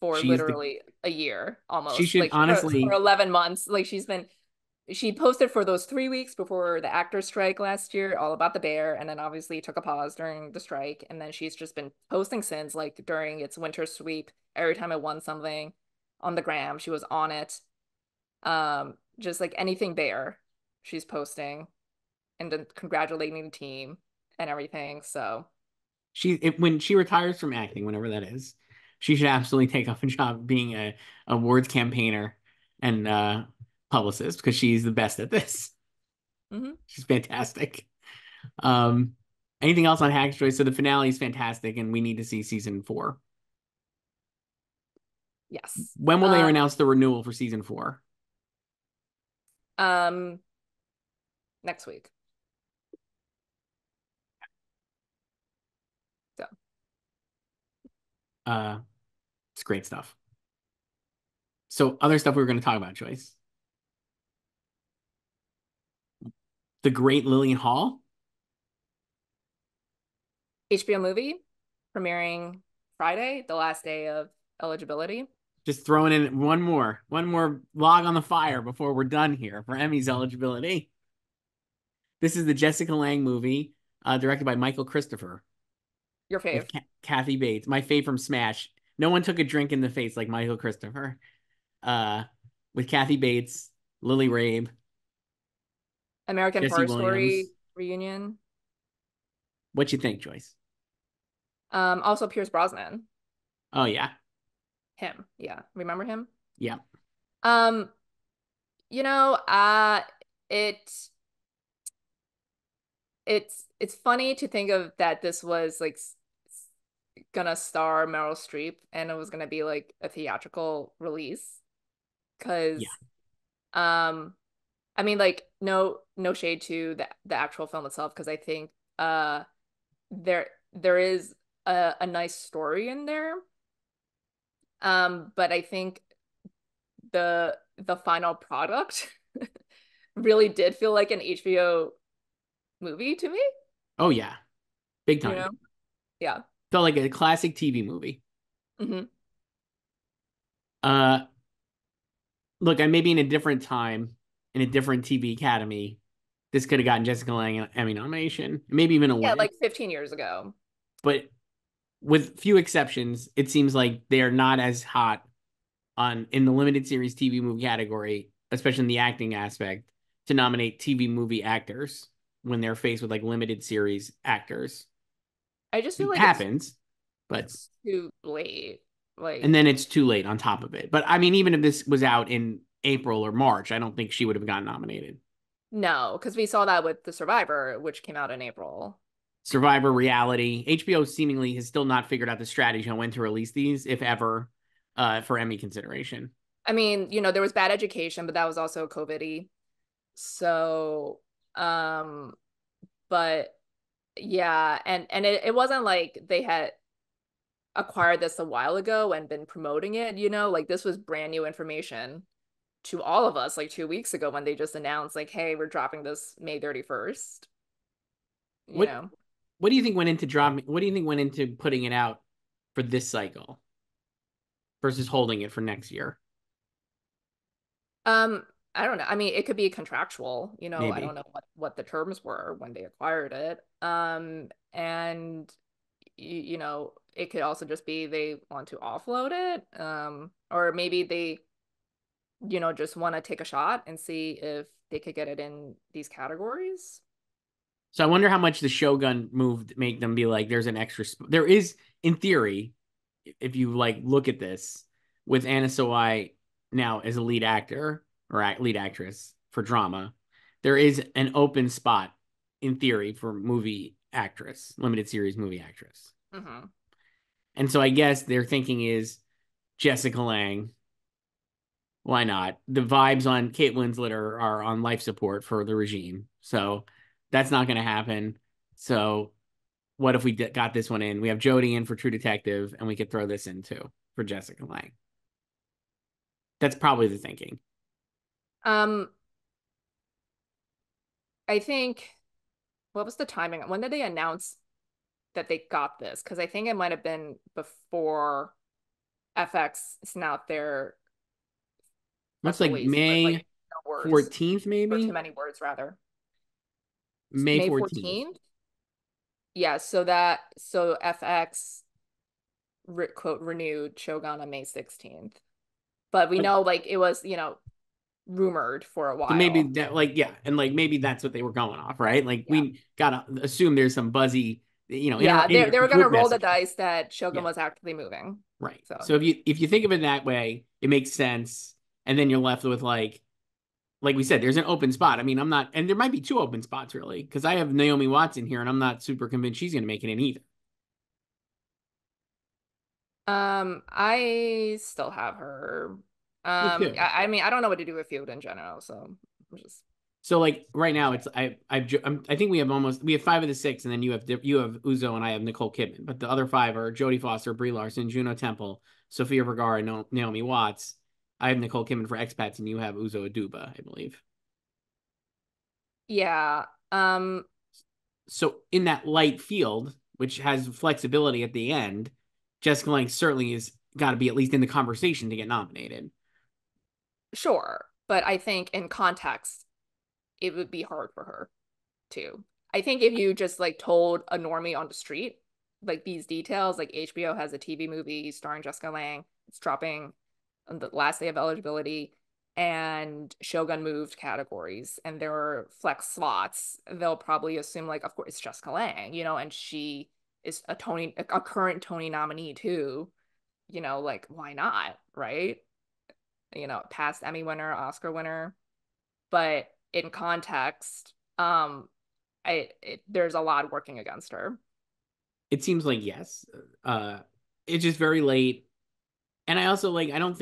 for She's the literally a year she almost, should like for honestly 11 months. Like she posted for those 3 weeks before the actors strike last year, all about the bear, and then obviously took a pause during the strike, and then she's just been posting since, like during its winter sweep. Every time I won something on the gram, she was on it. Just like anything bear, she's posting and then congratulating the team and everything. So, when she retires from acting, whenever that is, she should absolutely take up a job being a awards campaigner and publicist because she's the best at this. mhm. She's fantastic. Um, anything else on Hacks, Joyce? So the finale is fantastic, and we need to see season four. Yes. When will they announce the renewal for season four? Um, Next week. So, Uh, it's great stuff. So other stuff we were going to talk about, Joyce. The Great Lillian Hall, HBO movie premiering Friday, the last day of eligibility. just throwing in one more log on the fire before we're done here for Emmys eligibility. This is the Jessica Lange movie directed by Michael Christopher Your with fave. Kathy Bates, my fave from Smash. No one took a drink in the face like Michael Christopher. Uh, with Kathy Bates, Lily Rabe, American Jesse Horror Story Williams. reunion. What you think, Joyce? Also Pierce Brosnan. Oh yeah, Him. Yeah. Remember him? yeah. Um, you know, it it's funny to think of that this was like gonna star Meryl Streep and it was gonna be like a theatrical release Yeah. because um I mean like no shade to the actual film itself because I think there there is a nice story in there. But I think the final product really did feel like an HBO movie to me, Oh yeah, big you time. know? Yeah. Felt like a classic TV movie. Hmm. Uh, look, I maybe in a different time, in a different TV Academy, this could have gotten Jessica Lange an Emmy nomination, maybe even a Yeah, win. like 15 years ago. But with few exceptions, it seems like they are not as hot on in the limited series TV movie category, especially in the acting aspect, to nominate TV movie actors when they're faced with like limited series actors. I just feel It like happens, but it's too late. and Like, then it's too late on top of it. But I mean, even if this was out in April or March, I don't think she would have gotten nominated. no, because we saw that with The Survivor, which came out in April. Survivor, reality, HBO seemingly has still not figured out the strategy on when to release these, if ever, for Emmy consideration. I mean, there was Bad Education, but that was also COVID-y. So, um, but yeah, and it wasn't like they had acquired this a while ago and been promoting it, like this was brand new information to all of us like 2 weeks ago when they just announced like, hey, we're dropping this May 31st, you What know. what do you think went into dropping? What do you think went into putting it out for this cycle versus holding it for next year? Um, I don't know. I mean, it could be contractual, I don't Maybe. know what the terms were when they acquired it. And it could also just be they want to offload it. Or maybe they, just want to take a shot and see if they could get it in these categories. So I wonder how much the Shogun move make them be like, there's an extra. There is, in theory, if you like look at this, with Anna Sawai now as a lead actor or lead actress for drama, there is an open spot in theory for movie actress, limited series movie actress. Hmm. And so I guess their thinking is Jessica Lange. Why not? The vibes on Kate Winslet are on life support for the regime. So that's not going to happen. So what if we got this one in? We have Jodie in for True Detective, and we could throw this in too for Jessica Lange. That's probably the thinking. Um, I think what was the timing? When did they announce that they got this? Because I think it might have been before FX sent out their Looks press like release, but like May no words 14th, or too maybe many words rather. May May 14th. 14th? Yeah, so FX quote renewed Shogun on May 16th. But we But know like it was, rumored for a so maybe while. that, like, yeah, and like maybe that's what they were going off, right? Like Yeah. we gotta assume there's some buzzy, in our Yeah, they were gonna group roll the message. dice that Shogun Yeah. was actively moving. Right. So So if you think of it that way, it makes sense. And then you're left with like we said, there's an open spot. I mean, I'm not, and there might be two open spots really, because I have Naomi Watts in here, and I'm not super convinced she's going to make it in either. I still have her. Me too. I mean, I don't know what to do with Field in general, so I'm just So like right now, okay. it's I think we have five of the six, and then you have Uzo and I have Nicole Kidman, but the other five are Jodie Foster, Brie Larson, Juno Temple, Sofia Vergara, Naomi Watts. I have Nicole Kidman for expats, and you have Uzo Aduba, I believe. Yeah. So in that light field, which has flexibility at the end, Jessica Lange certainly has got to be at least in the conversation to get nominated. Sure. But I think in context, it would be hard for her too. I think if you just like told a normie on the street like these details, like HBO has a TV movie starring Jessica Lange. It's dropping on the last day of eligibility, and Shogun moved categories and there are flex slots. They'll probably assume like, of course, it's Jessica Lange, and she is a current Tony nominee too. Like why not, right? Past Emmy winner, Oscar winner. But in context, there's a lot working against her. It seems like yes. Uh, it's just very late. And I also like, I don't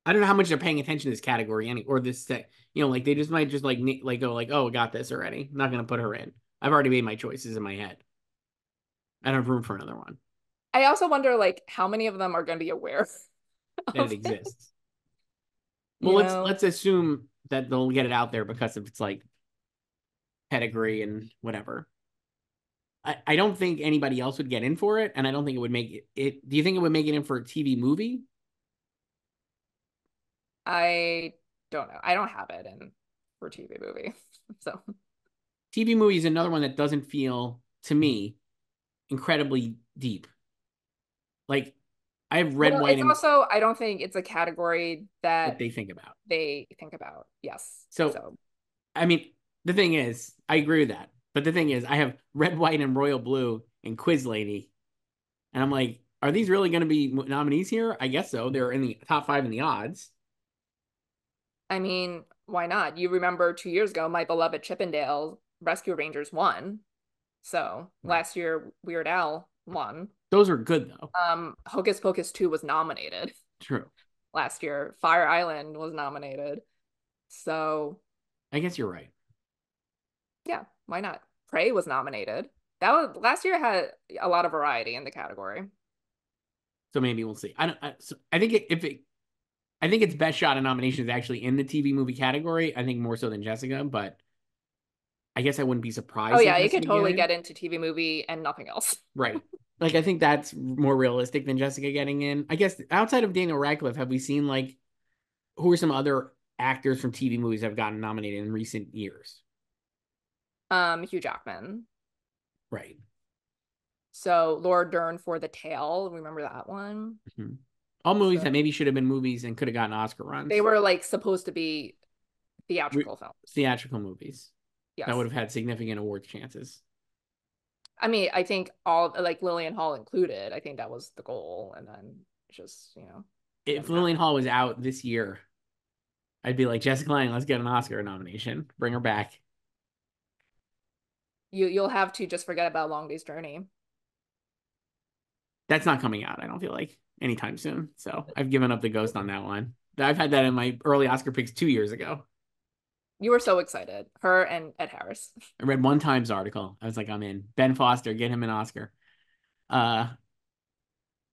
know how much they're paying attention to this category any or this set. Like they just might just like go like, oh, I got this already. I'm not gonna put her in. I've already made my choices in my head. I don't have room for another one I also wonder like how many of them are going to be aware that it of it, exists. Well, you let's know? let's assume that they'll get it out there because of its like pedigree and whatever. I don't think anybody else would get in for it, and I don't think it would make it. Do you think it would make it in for a TV movie? I don't know. I don't have it in for TV movie. So, TV movie is another one that doesn't feel to me incredibly deep. Like I have red, well, white, it's and also, I don't think it's a category that that they think about. they think about. Yes. So So, I mean, the thing is, I agree with that. But the thing is, I have red, white, and royal blue and Quiz Lady, and I'm like, are these really going to be nominees here? I guess so. They're in the top five in the odds. I mean, why not? You remember 2 years ago, my beloved Chippendale Rescue Rangers won. So Right. last year, Weird Al won. Those are good though. Hocus Pocus 2 was nominated True. last year. Fire Island was nominated. So I guess you're right. yeah, why not? Prey was nominated. That was last year had a lot of variety in the category. So maybe we'll see. I don't. I think if it, I think its best shot at nomination is actually in the TV movie category. I think more so than Jessica, but I guess I wouldn't be Oh surprised if yeah, it could Jessica get totally in. get into TV movie and nothing else. Right. Like I think that's more realistic than Jessica getting in. I guess outside of Daniel Radcliffe, have we seen like who are some other actors from TV movies that have gotten nominated in recent years? Hugh Jackman. Right. So Laura Dern for The Tale. Remember that one? Mm-hmm. All movies that So maybe should have been movies and could have gotten Oscar they runs. were like supposed to be theatrical films. Theatrical movies that would Yes. have had significant awards chances. I mean, I think all like Lillian Hall included. I think that was the goal, and then just If didn't Lillian happen. Hall was out this year, I'd be like Jessica Lange, let's get an Oscar nomination. Bring her back. You'll have to just forget about Long Day's Journey. That's not coming out, I don't feel like, anytime soon. So I've given up the ghost on that one. I've had that in my early Oscar picks 2 years ago. You were so excited. Her and Ed Harris. I read one Times article. I was like, I'm in. Ben Foster, get him an Oscar. Uh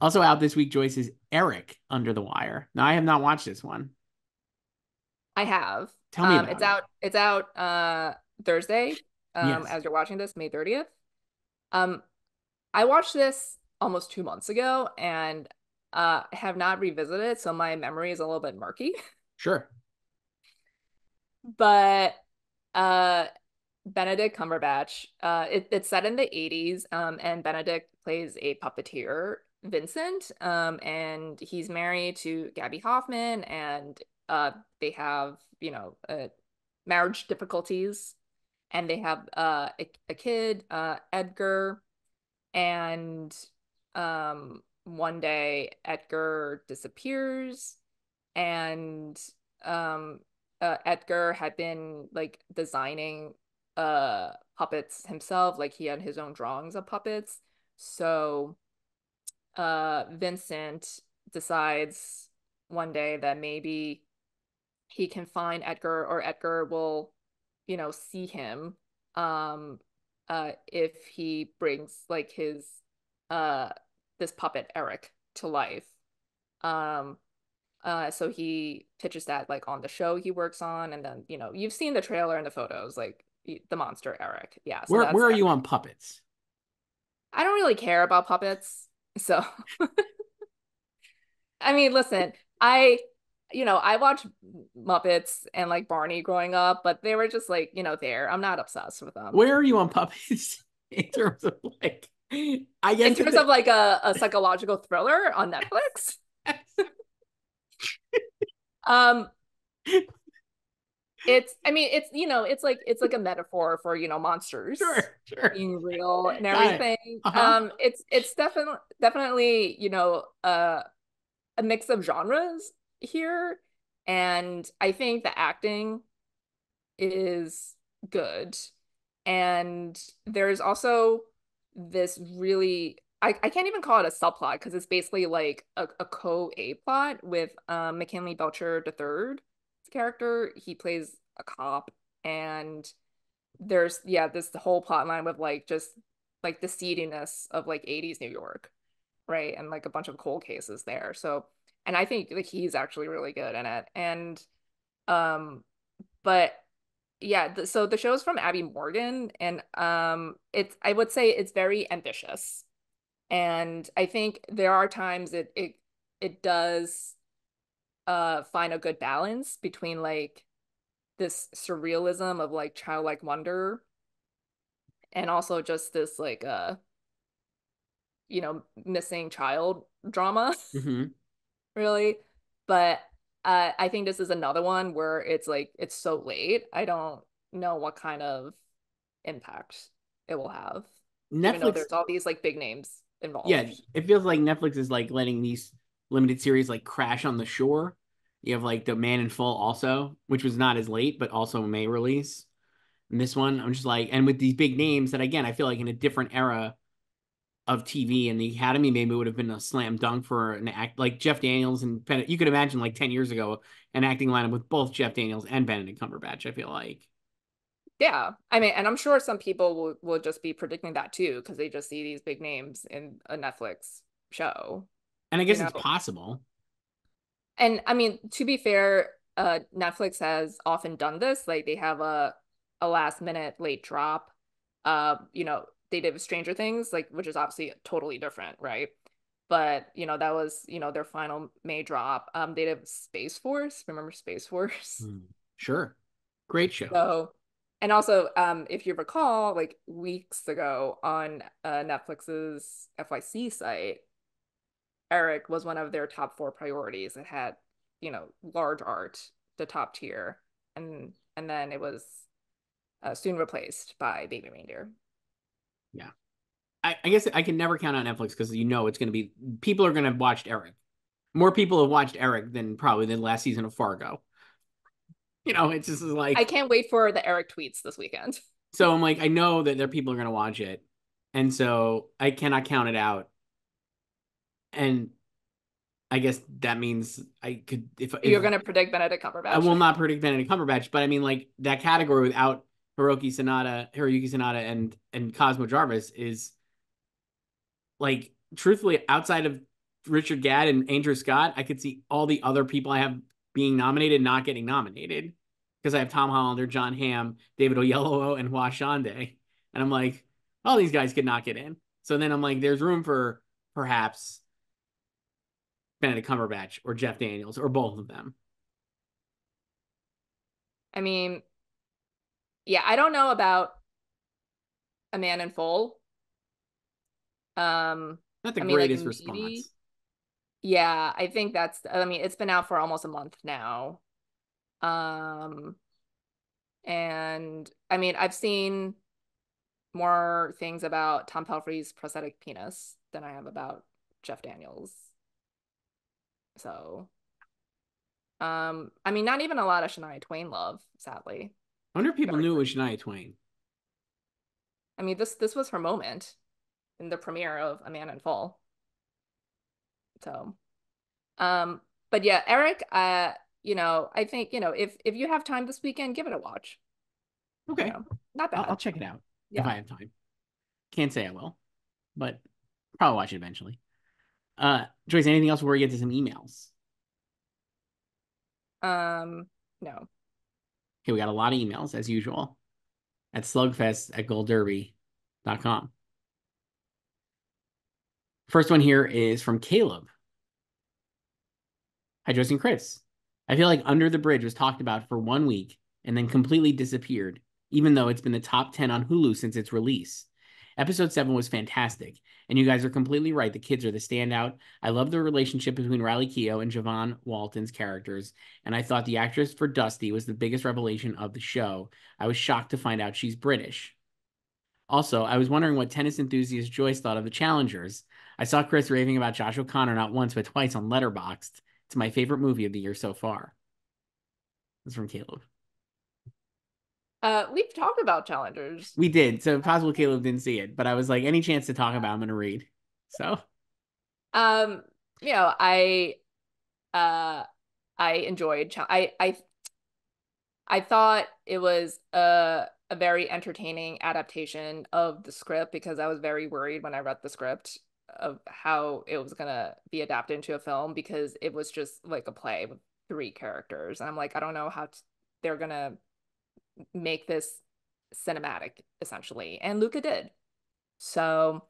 Also out this week, Joyce is Eric Under the Wire. Now I have not watched this one. I have. Tell me It's about it. out. It's out Thursday. Yes, As you're watching this, May 30th. Um, I watched this almost 2 months ago and have not revisited it, so my memory is a little bit murky. sure. But uh Benedict Cumberbatch, it's set in the 80s, and Benedict plays a puppeteer, Vincent, and he's married to Gabby Hoffman, and they have, marriage difficulties, and they have a kid, Edgar, and one day Edgar disappears, and Edgar had been like designing puppets himself, like he had his own drawings of puppets. So Vincent decides one day that maybe he can find Edgar, or Edgar will, see him if he brings like his uh this puppet Eric to life. Um so he pitches that like on the show he works on, and then you've seen the trailer and the photos, like the monster Eric. Yeah, so Where that's are you Eric. on puppets? I don't really care about puppets. So I mean, listen, I I watched Muppets and like Barney growing up, but they were just like, there. I'm not obsessed with them. Where are you on puppets in terms of like? I In guess terms of like a psychological thriller on Netflix, um, I mean, it's like a metaphor for, monsters sure, sure, being real and got it. everything. Uh-huh. It's definitely, a mix of genres here. And I think the acting is good. And there's also this really, I can't even call it a subplot because it's basically like a co-A plot with McKinley Belcher III character. He plays a cop, and there's, yeah, this the whole plot line with like just like the seediness of like 80s New York, right? And like a bunch of cold cases there. So, and I think like he's actually really good in it. And um but yeah, so the show's from Abby Morgan, and it's, I would say it's very ambitious. And I think there are times it does find a good balance between like this surrealism of like childlike wonder, and also just this like missing child drama, Hmm. really. But I think this is another one where it's like it's so late. I don't know what kind of impact it will have, even though Netflix, there's all these like big names yeah, involved. it feels like Netflix is like letting these limited series like crash on the shore. You have like the Man in Full also, which was not as late, but also a May release. And this one, I'm just like, and with these big names that again, I feel like in a different era of TV and the Academy maybe would have been a slam dunk for an act like Jeff Daniels and you could imagine like 10 years ago an acting lineup with both Jeff Daniels and Benedict Cumberbatch, I feel like. Yeah, I mean, and I'm sure some people will just be predicting that too because they just see these big names in a Netflix show, And I you guess know. it's possible. And I mean, to be fair, Netflix has often done this. Like they have a last minute late drop. They did with Stranger Things, like, which is obviously totally different, right? But that was, their final May drop. They did Space Force. Remember Space Force? Hmm. Sure. Great show. So, and also, if you recall, like weeks ago on Netflix's FYC site, Eric was one of their top four priorities. It had, large art, the top tier, and then it was soon replaced by Baby Reindeer. Yeah. I guess I can never count on Netflix because it's going to be people are going to have watched Eric. More people have watched Eric than probably the last season of Fargo. It's just I like can't wait for the Eric tweets this weekend. so I'm like I know that there people are going to watch it, and so I cannot count it out. And I guess that means I could if You're gonna predict Benedict I Cumberbatch. will not predict Benedict Cumberbatch, but I mean like that category without Hiroyuki Sanada, and Cosmo Jarvis is like truthfully outside of Richard Gadd and Andrew Scott, I could see all the other people I have being nominated not getting nominated because I have Tom Hollander, John Hamm, David Oyelowo, and Washande, and I'm like, all these guys could not get in. So then I'm like, there's room for perhaps Benedict Cumberbatch or Jeff Daniels or both of them. I mean, yeah, I don't know about A Man in Full. Um, Not the I mean, like greatest maybe, response. yeah, I think I mean, it's been out for almost a month now. Um, and I mean, I've seen more things about Tom Pelphrey's prosthetic penis than I have about Jeff Daniels. So, I mean, not even a lot of Shania Twain love, sadly. I wonder if people Very knew it was pretty. Shania Twain. I mean, this was her moment in the premiere of A Man in Full. So, um, but yeah, Eric, I think, if you have time this weekend, give it a watch. You Okay, know, not I'll bad. check it out if Yeah. I have time. Can't say I will, but probably watch it eventually. Joyce, anything else before we get to some emails? No. Okay, we got a lot of emails as usual at slugfest@goldderby.com. First one here is from Caleb. Hi, Joyce and Chris. I feel like Under the Bridge was talked about for 1 week and then completely disappeared, even though it's been the top 10 on Hulu since its release. Episode 7 was fantastic, and you guys are completely right. The kids are the standout. I love the relationship between Riley Keough and Javon Walton's characters, and I thought the actress for Dusty was the biggest revelation of the show. I was shocked to find out she's British. Also, I was wondering what tennis enthusiast Joyce thought of the challengers. I saw Chris raving about Josh O'Connor not once but twice on Letterboxd. It's my favorite movie of the year so far. That's from Caleb. We've talked about challengers. We did. So possible Caleb didn't see it, but I was like, any chance to talk about, I'm gonna read. So Um, you know, uh I enjoyed I thought it was a very entertaining adaptation of the script because I was very worried when I read the script of how it was gonna be adapted into a film because it was just like a play with three characters. And I'm like, I don't know how they're gonna make this cinematic essentially. And Luca did. So,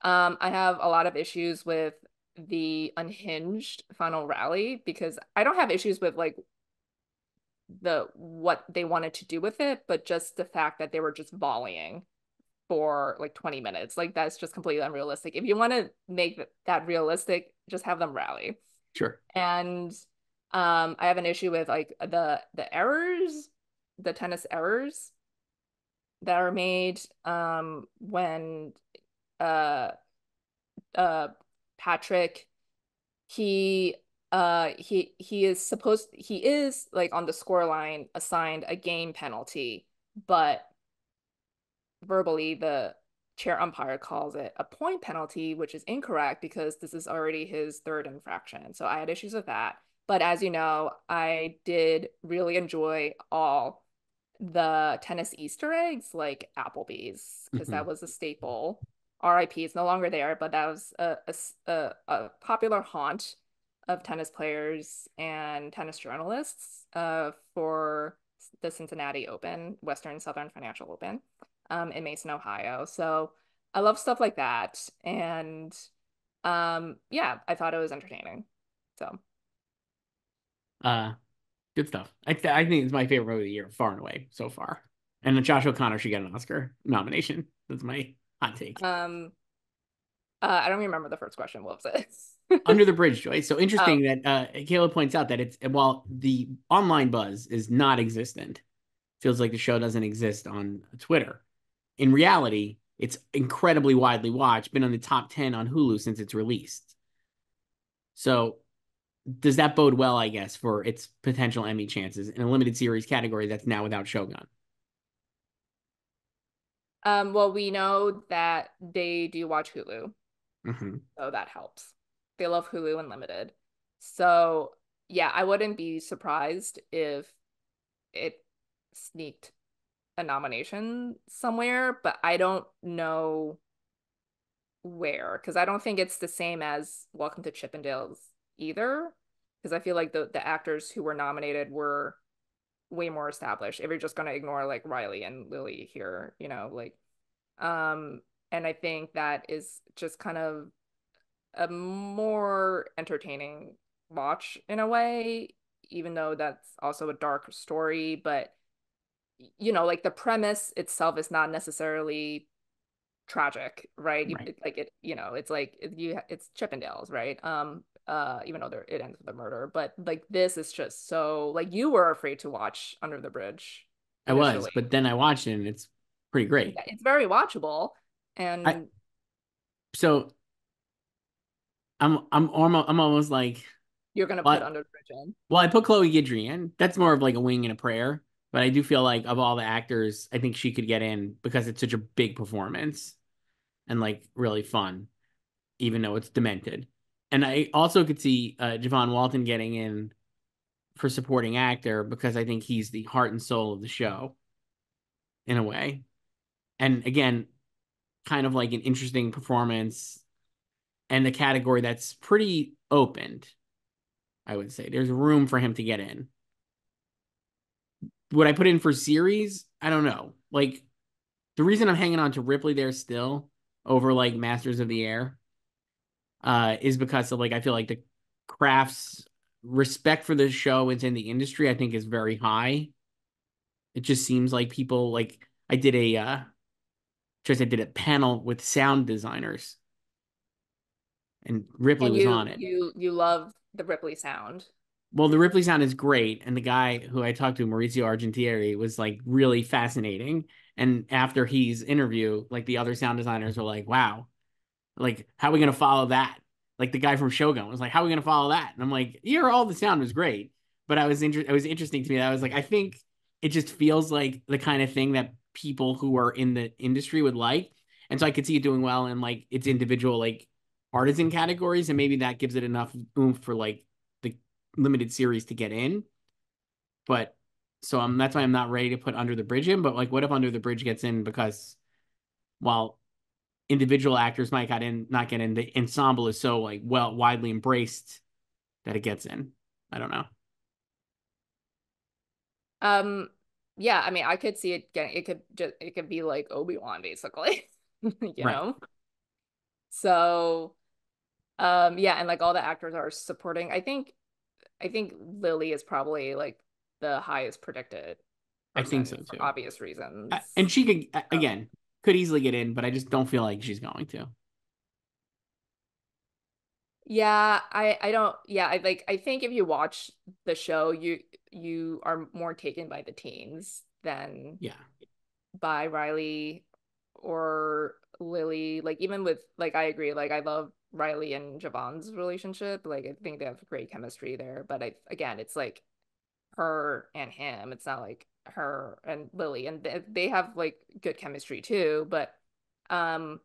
I have a lot of issues with the unhinged final rally because I don't have issues with like the what they wanted to do with it, but just the fact that they were just volleying for like 20 minutes. Like that's just completely unrealistic. If you want to make that realistic, just have them rally. sure. And I have an issue with like the errors, the tennis errors that are made when uh uh Patrick he is like on the score line assigned a game penalty, but verbally the chair umpire calls it a point penalty, which is incorrect because this is already his third infraction. So I had issues with that. But as you know, I did really enjoy all the tennis Easter eggs like Applebee's because Hmm. that was a staple. RIP is no longer there, but that was a popular haunt of tennis players and tennis journalists for the Cincinnati Open, Western Southern Financial Open, in Mason, Ohio. So I love stuff like that. And yeah, I thought it was entertaining. So Uh, Good stuff. I think it's my favorite movie of the year, far and away, so far. And Josh O'Connor should get an Oscar nomination. That's my hot take. um I don't remember the first question. What was it? Under the Bridge, Joyce. So Oh, interesting that Caleb points out that it's while the online buzz is not existent, feels like the show doesn't exist on Twitter. In reality, it's incredibly widely watched, been on the top 10 on Hulu since it's released. So does that bode well, I guess, for its potential Emmy chances in a limited series category that's now without Shogun? well, we know that they do watch Hulu, Mm-hmm. so that helps. They love Hulu Unlimited. So, yeah, I wouldn't be surprised if it sneaked a nomination somewhere, but I don't know where because I don't think it's the same as Welcome to Chippendales either. Because I feel like the actors who were nominated were way more established. If you're just gonna ignore like Riley and Lily here, like um, and I think that is just kind of a more entertaining watch in a way, even though that's also a dark story. But like the premise itself is not necessarily tragic, right? Right. It's like it's Chippendales, right? Even though it ends with a murder, but like this is just so like you were afraid to watch Under the Bridge I was, initially. but then I watched it and it's pretty great. Yeah, it's very watchable, I and so I'm almost like you're gonna put what Under the Bridge in. well, I put Chloe Gidry in. That's more of like a wing and a prayer. But I do feel like of all the actors, I think she could get in because it's such a big performance and like really fun, even though it's demented. And I also could see Javon Walton getting in for supporting actor because I think he's the heart and soul of the show in a way. And again, kind of like an interesting performance and a category that's pretty opened, I would say. There's room for him to get in. Would I put in for series? I don't know. Like the reason I'm hanging on to Ripley there still over like Masters of the Air is because of like I feel like the crafts respect for the show within the industry, I think, is very high. It just seems like people like I did a just I did a panel with sound designers, and Ripley And was on it. you love the Ripley sound. Well, the Ripley sound is great, and the guy who I talked to, Maurizio Argentieri, was like really fascinating. And after his interview, like the other sound designers were like, "Wow, like how are we gonna follow that?" Like the guy from Shogun was like, "How are we gonna follow that?" And I'm like, "You're all the sound was great, but it was interesting to me that I was like, I think it just feels like the kind of thing that people who are in the industry would like, and so I could see it doing well in like its individual like artisan categories, and maybe that gives it enough oomph for like the limited series to get in. But so that's why I'm not ready to put Under the Bridge in. But like, what if Under the Bridge gets in because while individual actors might get in, not get in, the ensemble is so like well widely embraced that it gets in. I don't know. Um, yeah, I mean, I could see it getting, it could be like Obi-Wan basically, you Right. know? So, yeah, and like all the actors are supporting. I think Lily is probably like the highest predicted I think so person for too. obvious And reasons. she could So, again could easily get in, but I just don't feel like she's going to. yeah, I don't, yeah, I think if you watch the show, you are more taken by the teens than Yeah. by Riley or Lily. Like even with like I agree, like I love Riley and Javon's relationship. Like I think they have great chemistry there. But I again, it's like her and him. It's not like her and Lily. And they have like good chemistry too. But um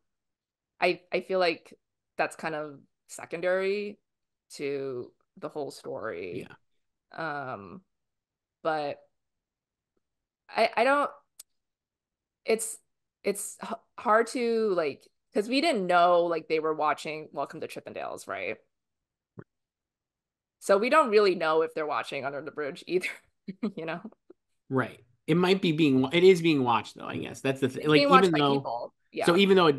I feel like that's kind of secondary to the whole story. Yeah. Um, but I don't it's hard to like because we didn't know like they were watching Welcome to Chippendales, right? So we don't really know if they're watching Under the Bridge either, you know? Right. It is being watched though, I guess. That's the thing. It's Like being watched by people. Yeah. even though it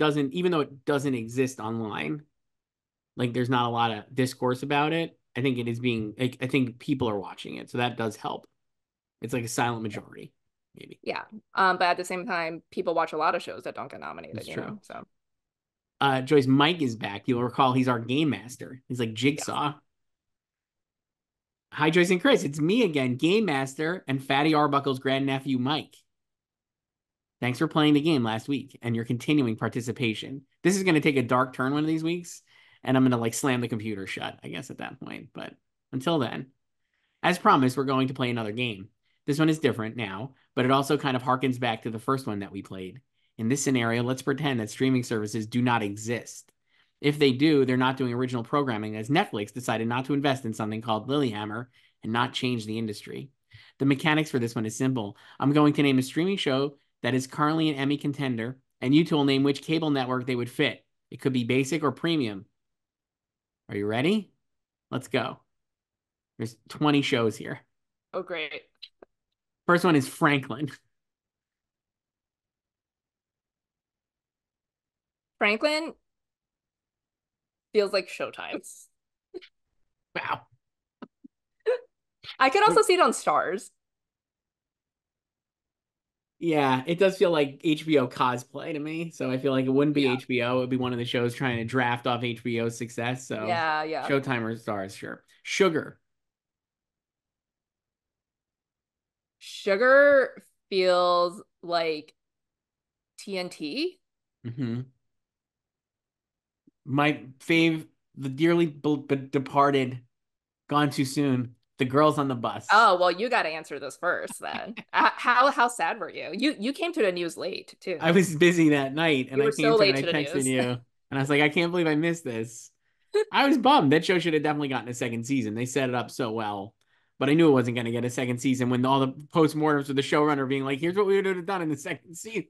doesn't exist online, like there's not a lot of discourse about it. I think it is being like, I think people are watching it. So that does help. It's like a silent majority, maybe. Yeah. But at the same time, people watch a lot of shows that don't get It's nominated, you true. know? So Joyce, Mike is back. You'll recall he's our game master. He's like yes. Jigsaw. Hi, Joyce and Chris. It's me again, Game Master and Fatty Arbuckle's grandnephew, Mike. Thanks for playing the game last week and your continuing participation. This is going to take a dark turn one of these weeks, and I'm going to like slam the computer shut, I guess, at that point. But until then, as promised, we're going to play another game. This one is different now, but it also kind of harkens back to the first one that we played. In this scenario, let's pretend that streaming services do not exist. If they do, they're not doing original programming, as Netflix decided not to invest in something called Lilyhammer and not change the industry. The mechanics for this one is simple. I'm going to name a streaming show that is currently an Emmy contender, and you two will name which cable network they would fit. It could be basic or premium. Are you ready? Let's go. There's 20 shows here. Oh, great. First one is Franklin. Franklin feels like Showtime. Wow. I could also see it on Stars. Yeah, it does feel like HBO cosplay to me. So I feel like it wouldn't be Yeah. HBO. It would be one of the shows trying to draft off HBO's success. So Yeah, yeah. Showtime or Stars, sure. Sugar. Sugar feels like TNT. Hmm. My fave, the dearly departed, gone too soon. The Girls on the Bus. Oh, well, you got to answer this first then. How sad were you? You came to the news late I too. was busy that night and You I were came so to it and late I to the texted news. you and I was like, I can't believe I missed this. I was bummed. That show should have definitely gotten a second season. They set it up so well. But I knew it wasn't going to get a second season when all the postmortems with the showrunner being like, here's what we would have done in the second season.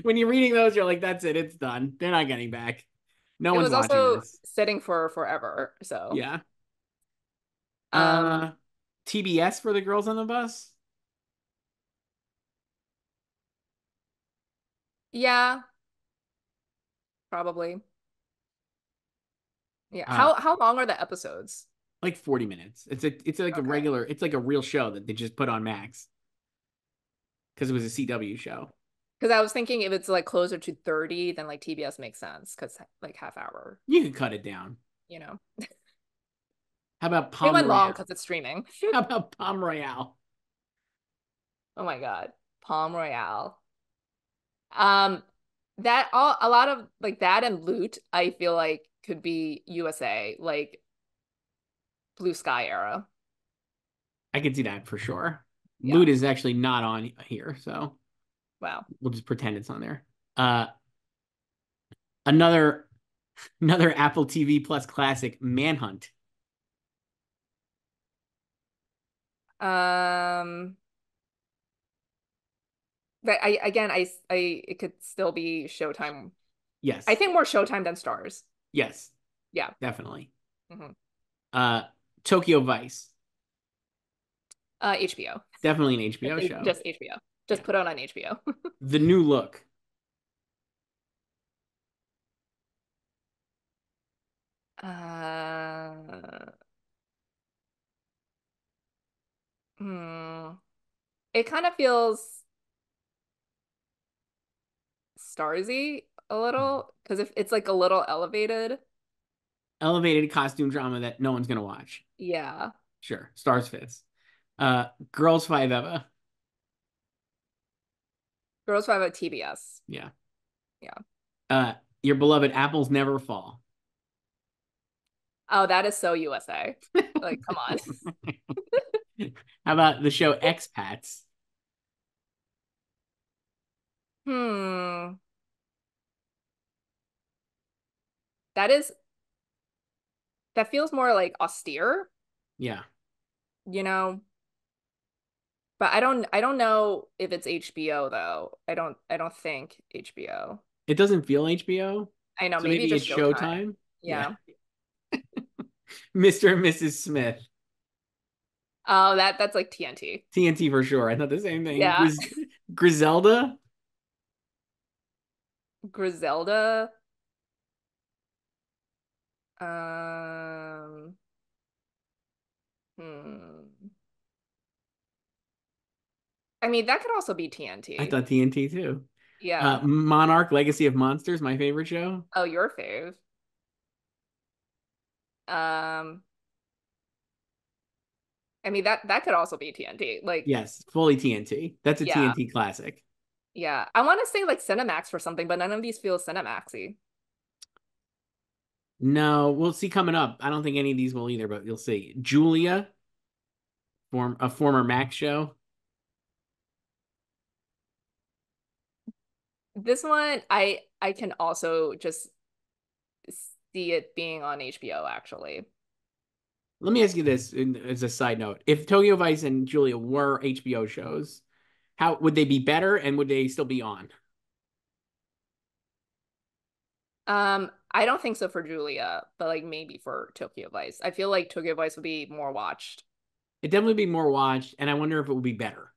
When you're reading those, you're like, that's it. It's done. They're not getting back. No It one's was watching also this. sitting for forever. So, Yeah. um, Uh, TBS for the Girls on the Bus. yeah, probably. Yeah. Uh, How long are the episodes? like 40 minutes. It's like a Okay. regular, it's like a real show that they just put on Max because it was a CW show. Because I was thinking if it's like closer to 30, then like TBS makes sense because like half hour, You could cut it down. you know. How about They Palm went long Royale? because it's streaming. How about Palm Royale? Oh my God. Palm Royale. Um, that all a lot of like that and Loot, I feel like could be USA, like Blue Sky era. I can see that for sure. Yeah. Loot is actually not on here, so Wow. we'll just pretend it's on there. Uh, another another Apple TV Plus classic, Manhunt. Um, but I again I it could still be Showtime. I Yes, think more Showtime than Stars. yes, Yeah. definitely. Hmm. Uh, Tokyo Vice, HBO. definitely an HBO show. Just HBO. Just Yeah, put it on HBO. The New Look. Uh, hmm. It kind of feels Starsy a little because if it's like a little elevated. Elevated costume drama that no one's gonna watch. Yeah. Sure, Stars fits. Girls Five Eva. Girls Five at TBS. Yeah. Yeah. Uh, your beloved Apples Never Fall. Oh, that is so USA. Like, come on. How about the show Expats? Hmm. That is that feels more like austere, Yeah, you know. But I don't know if it's HBO though. I don't think HBO. it doesn't feel HBO, I know, so maybe maybe just it's Showtime. Showtime. Yeah, Yeah. Mr. and Mrs. Smith, Oh, that's like TNT. TNT for sure. I thought the same thing. Yeah. Griselda. Griselda. Um, hmm. I mean, that could also be I TNT. thought TNT too. Yeah. Monarch Legacy of Monsters, my favorite show. Oh, your fave. Um, I mean that could also be TNT. Like, Yes, fully TNT. That's a yeah, TNT classic. yeah. I want to say like Cinemax for something, but none of these feel Cinemaxy. No, we'll see coming up. I don't think any of these will either, but you'll see. Julia, a former Max show. This one, I can also just see it being on HBO actually. Let me ask you this as a side note. If Tokyo Vice and Julia were HBO shows, how would they be better and would they still be on? I don't think so for Julia, but like maybe for Tokyo Vice. I feel like Tokyo Vice would be more watched. It'd definitely be more watched, and I wonder if it would be better.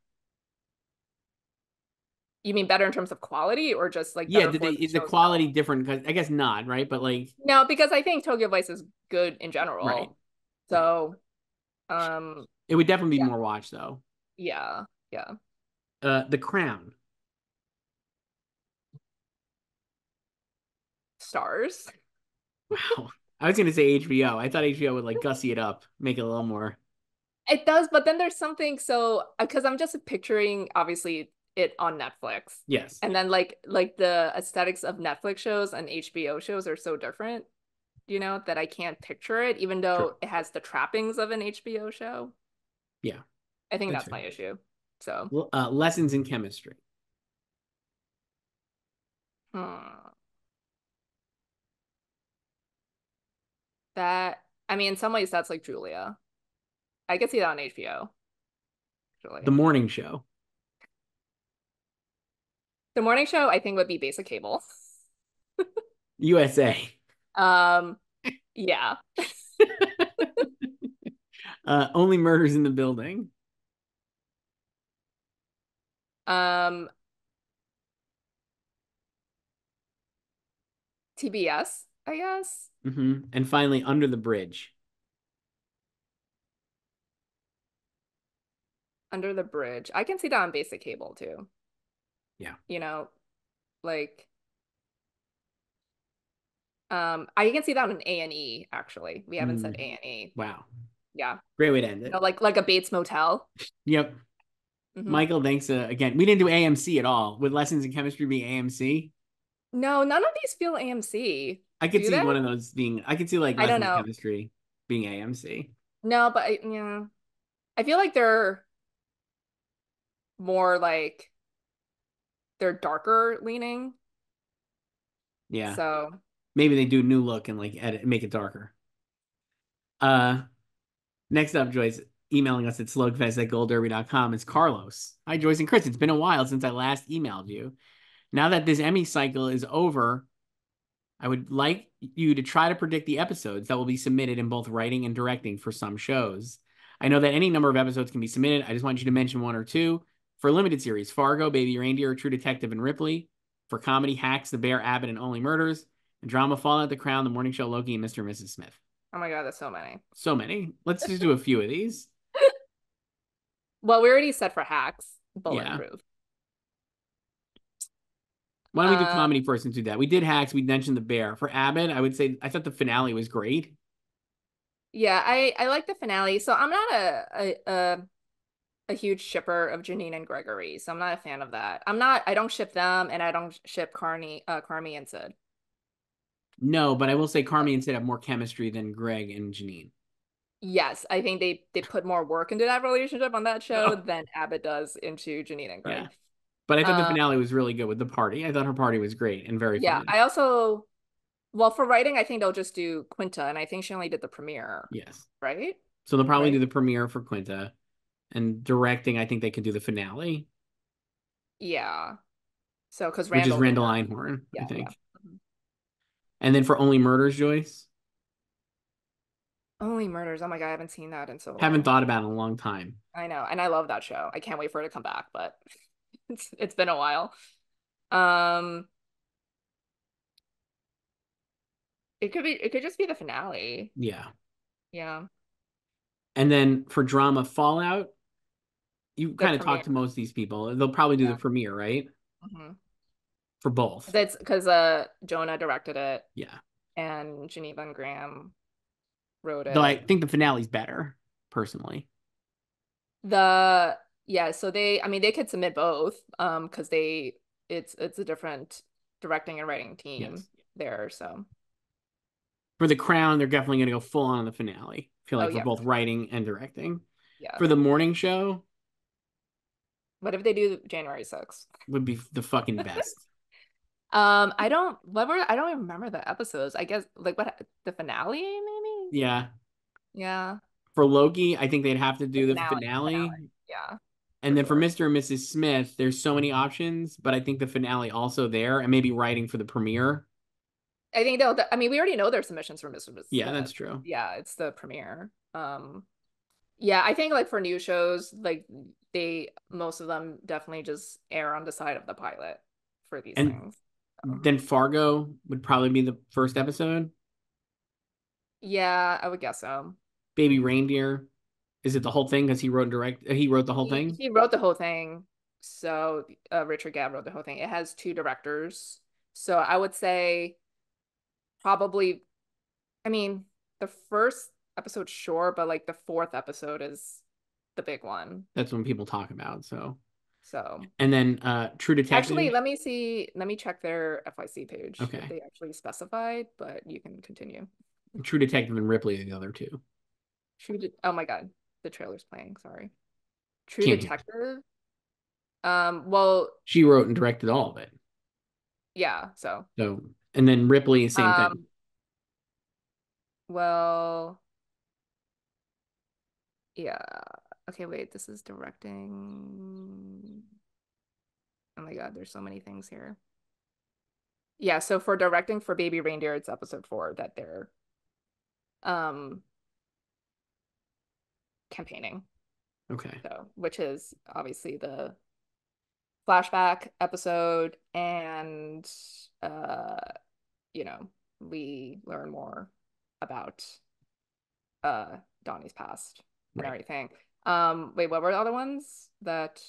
You mean better in terms of quality or just like Yeah, better did for they the is the show quality itself? different? 'Cause I guess not, right? But like, No, because I think Tokyo Vice is good in right, general. right. So, um, It would definitely be yeah, more watched though. yeah, yeah. The Crown. Stars. Wow. I was gonna say HBO. I thought HBO would like gussy it up, make it a little more. It does, but then there's something so because I'm just picturing obviously it on Netflix. Yes, And then like the aesthetics of Netflix shows and HBO shows are so different, that I can't picture it, even true. though it has the trappings of an HBO show. Yeah, I think that's that's fair. my issue. So, Lessons in chemistry. hmm. That I mean, in some ways that's like Julia. I could see that on HBO, The actually. Morning Show. The morning show I think would be Basic Cable. USA. Um, yeah. Only Murders in the Building. Um, TBS, I guess. And finally, Under the Bridge. Under the Bridge. I can see that on basic cable too. Yeah. You know, like I can see that on A&E actually. We haven't said Mm, A&E. wow. Yeah. Great way to end You it. know, like a Bates Motel. Yep. Hmm. Michael, thanks again. We didn't do AMC at all. Would lessons in chemistry be AMC? No, none of these feel AMC. I could Do see they? one of those being, I could see like I don't lessons in know. chemistry being AMC. No, but yeah. I feel like more like they're darker leaning. Yeah. So, Maybe they do new look and like edit, make it darker. Uh, Next up, Joyce, emailing us at slugfest@goldderby.com. It's Carlos. Hi, Joyce and Chris. It's been a while since I last emailed you. Now that this Emmy cycle is over, I would like you to try to predict the episodes that will be submitted in both writing and directing for some shows. I know that any number of episodes can be submitted. I just want you to mention one or two. For a limited series, Fargo, Baby Reindeer, True Detective, and Ripley. For comedy, Hacks, The Bear, Abbott, and Only Murders. And drama, Fallout, The Crown, The Morning Show, Loki, and Mr. and Mrs. Smith. oh my God, that's so many. So many. Let's just do a few of these. Well, we already said for hacks, Yeah. bulletproof. Why don't we do Um, comedy first and do that? We did Hacks. We mentioned The Bear. For Abbott, I would say I thought the finale was great. yeah, I like the finale. So I'm not a huge shipper of Janine and Gregory, so I'm not a fan of that. I don't ship them, and I don't ship Carmi and Sid. No, but I will say Carmi and Sid have more chemistry than Greg and Janine. Yes, I think they put more work into that relationship on that show Oh, than Abbott does into Janine and yeah. Greg. But I thought the Um, finale was really good with the party. I thought her party was great and very yeah, funny. I also well for writing, I think they'll just do Quinta, and I think she only did the premiere, Yes. right? So they'll probably do Right? the premiere for Quinta. And directing, I think they could do the finale, Yeah. So because which is Randall did Randall that. Einhorn, I Yeah, yeah. think. Mhm. And then for Only Murders, Joyce, Only Murders. Oh my God, I haven't seen that in so haven't long. thought about it in a long time. I know, and I love that show. I can't wait for it to come back, but it's been a while. Um, it could just be the finale. Yeah. Yeah, And then for drama Fallout, you the kind of talk to premiere. most of these people. They'll probably do the Yeah. premiere, right? Hmm. For both. That's because Jonah directed it Yeah. and Geneva and Graham wrote Though I it. think the finale's better, personally. The yeah, so I mean they could submit both because it's a different directing and writing team Yes. there, so For The Crown, they're definitely going to go full on the finale. I feel oh like for yeah, both writing and directing. yeah. For the morning show, What if they do January 6th? would be the fucking best. I don't even remember the episodes. I guess like what the finale maybe? Yeah. Yeah. For Loki, I think they'd have to The do the finale. The finale. finale. Yeah, And for then for sure. Mr. and Mrs. Smith, there's so many options, but I think the finale also there and maybe writing for the premiere. I think I mean we already know their submissions for Mr. Yeah, that's Smith. true. Yeah, it's the premiere. Yeah, I think like for new shows, like most of them definitely just err on the side of the pilot for these And things. So, then Fargo would probably be the first episode. yeah, I would guess so. Baby Reindeer. Is it the whole thing? Because he wrote the whole thing? He wrote the whole thing. So Richard Gabb wrote the whole thing. It has two directors. So I would say probably, I mean, the first episode, sure, but like the fourth episode is the big one. That's when people talk about. So So and then True actually, Detective. let me check their FYC page if Okay. they actually specified, but you can continue. True Detective and Ripley are the other two. Oh my God, the trailer's playing, sorry. True Can't hear. Detective. Well, She wrote and directed all of it. yeah, so So and then Ripley, same thing. um, well, yeah. Okay, wait, this is directing. Oh my God, there's so many things here. Yeah, so for directing for Baby Reindeer, it's episode 4 that they're um campaigning. Okay. So, which is obviously the flashback episode and uh you know, we learn more about uh Donnie's past and Right. everything. Wait, what were the other ones that?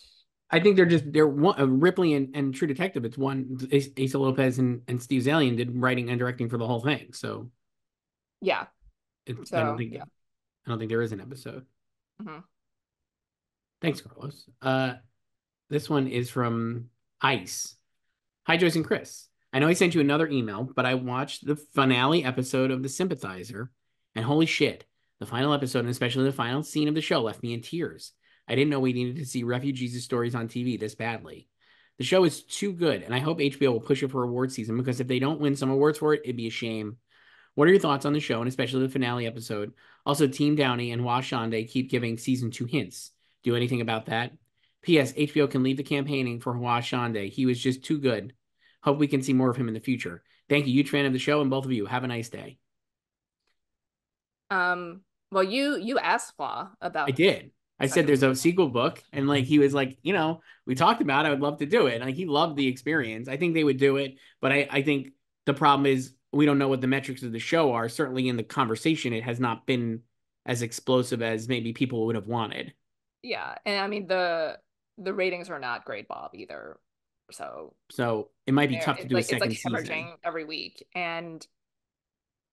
I think they're one Ripley and True Detective. It's one Asa Lopez and Steve Zalian did writing and directing for the whole thing. So Yeah. I don't So think yeah. there is an episode. Hmm. Thanks, Carlos. This one is from Ice. Hi, Joyce and Chris. I know I sent you another email, but I watched the finale episode of The Sympathizer, and holy shit, the final episode, and especially the final scene of the show, left me in tears. I didn't know we needed to see refugees' stories on TV this badly. The show is too good, and I hope HBO will push it for award season because if they don't win some awards for it, it'd be a shame. What are your thoughts on the show, and especially the finale episode? Also, Team Downey and Washande keep giving season 2 hints. Do anything about that? P.S. HBO can leave the campaigning for Washande. He was just too good. Hope we can see more of him in the future. Thank you. Huge fan of the show, and both of you. Have a nice day. Um, well, you asked Flaw I about did. the I said second there's a season. sequel book, and like he was like, we talked about it. I would love to do it. And like he loved the experience. I think they would do it, but I think the problem is we don't know what the metrics of the show are. Certainly in the conversation, it has not been as explosive as maybe people would have wanted. Yeah, and I mean the ratings are not great, Bob, either. So So it might be tough to do a it's like second season. hemorrhaging every week. And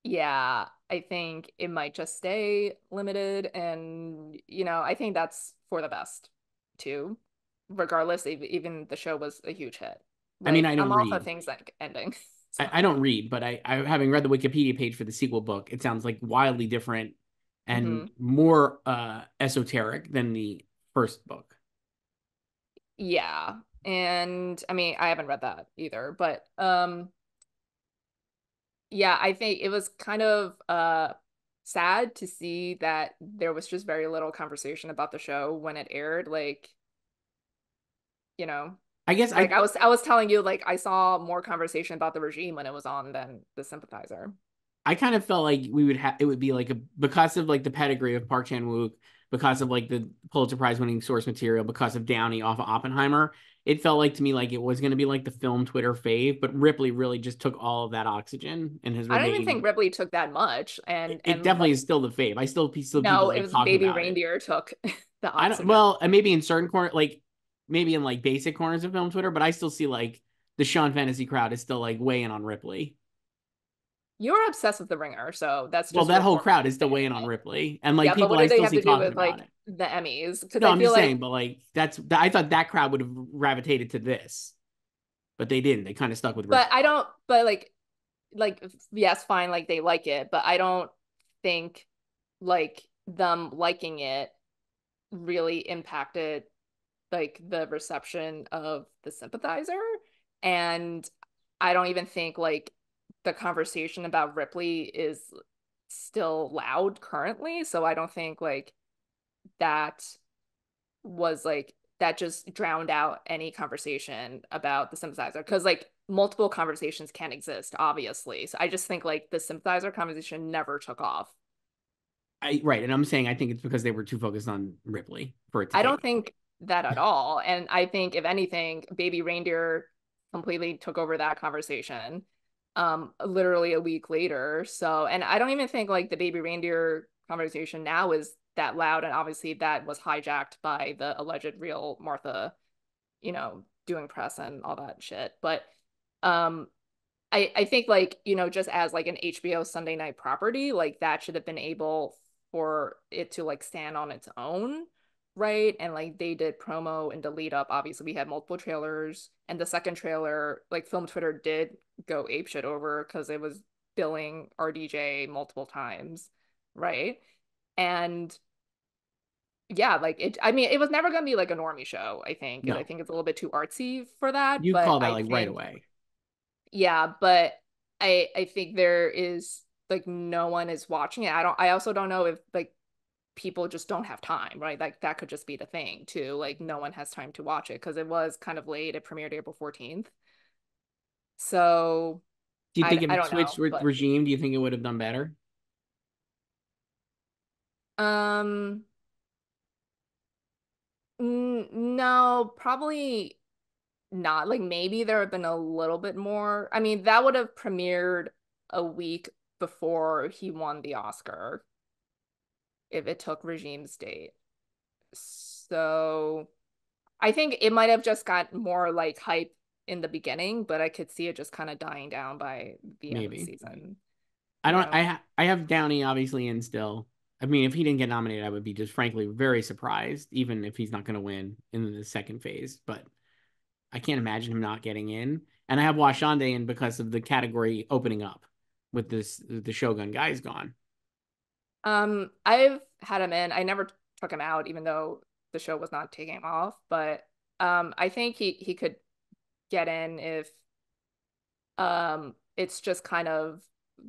yeah, I think it might just stay limited. And, I think that's for the best too. Regardless, even the show was a huge hit. I mean, Like, I I'm don't all for read. things like ending. So, I don't read, but I having read the Wikipedia page for the sequel book, it sounds like wildly different and mhm. more esoteric than the first book. Yeah. And I mean, I haven't read that either, but yeah, I think it was kind of sad to see that there was just very little conversation about the show when it aired. Like, you know, I guess like I was telling you, like I saw more conversation about the regime when it was on than the sympathizer. I kind of felt like we would have it would be like a because of like the pedigree of Park Chan-wook, because of like the Pulitzer Prize winning source material, because of Downey off of Oppenheimer. It felt like to me like it was going to be like the film Twitter fave, but Ripley really just took all of that oxygen and has I don't even remained. think Ripley took that much, It and definitely like is still the fave. I still people no, it like was talking Baby about it. Reindeer took the I don't oxygen. well, and maybe in certain corner like maybe in like basic corners of film Twitter, but I still see like the Sean Fantasy crowd is still like weighing on Ripley. You're obsessed with the Ringer, so that's Well, just that your whole form of crowd is still weighing on entertainment. Ripley, and like Yeah, but people what I do they still have see to do talking with about like it. the Emmys? Because No, I I'm feel just like saying, but like I thought that crowd would have gravitated to this, but they didn't. They kind of stuck with but Ripley. I don't but like yes, fine, like they like it, but I don't think like them liking it really impacted like the reception of the sympathizer. And I don't even think like the conversation about Ripley is still loud currently. So I don't think like that was like that just drowned out any conversation about the sympathizer because like multiple conversations can exist, obviously. So I just think like the sympathizer conversation never took off. Right, and I'm saying I think it's because they were too focused on Ripley for it to I take don't off. think that at all. And I think if anything, Baby Reindeer completely took over that conversation literally a week later. So, and I don't even think like the Baby Reindeer conversation now is that loud. And obviously that was hijacked by the alleged real Martha, doing press and all that shit. But um I think like, just as like an HBO Sunday night property, like that should have been able for it to like stand on its own, right? And like they did promo and the lead up. Obviously, we had multiple trailers, and the second trailer, like Film Twitter did go apeshit over because it was billing RDJ multiple times, right? And yeah, like I mean, it was never gonna be like a normie show, I think. I No, think it's a little bit too artsy for that, you but call that I like right think away. yeah, but I think there is like no one is watching it. I also don't know if like people just don't have time, right? Like that could just be the thing too. Like no one has time to watch it because it was kind of late. It premiered April 14th. So Do you think if I it don't switched know, but regime, do you think it would have done better? um no, probably not. Like maybe there have been a little bit more. I mean, that would have premiered a week before he won the Oscar if it took regime's date. So I think it might have just got more like hype in the beginning, but I could see it just kind of dying down by the end of the Maybe. season, I you don't. know. I have Downey obviously in still. I mean, if he didn't get nominated, I would be just frankly very surprised, even if he's not going to win in the second phase. But I can't imagine him not getting in. And I have Washande in because of the category opening up with the Shogun guys gone. I've had him in. I never took him out, even though the show was not taking him off. But I think he could get in if it's just kind of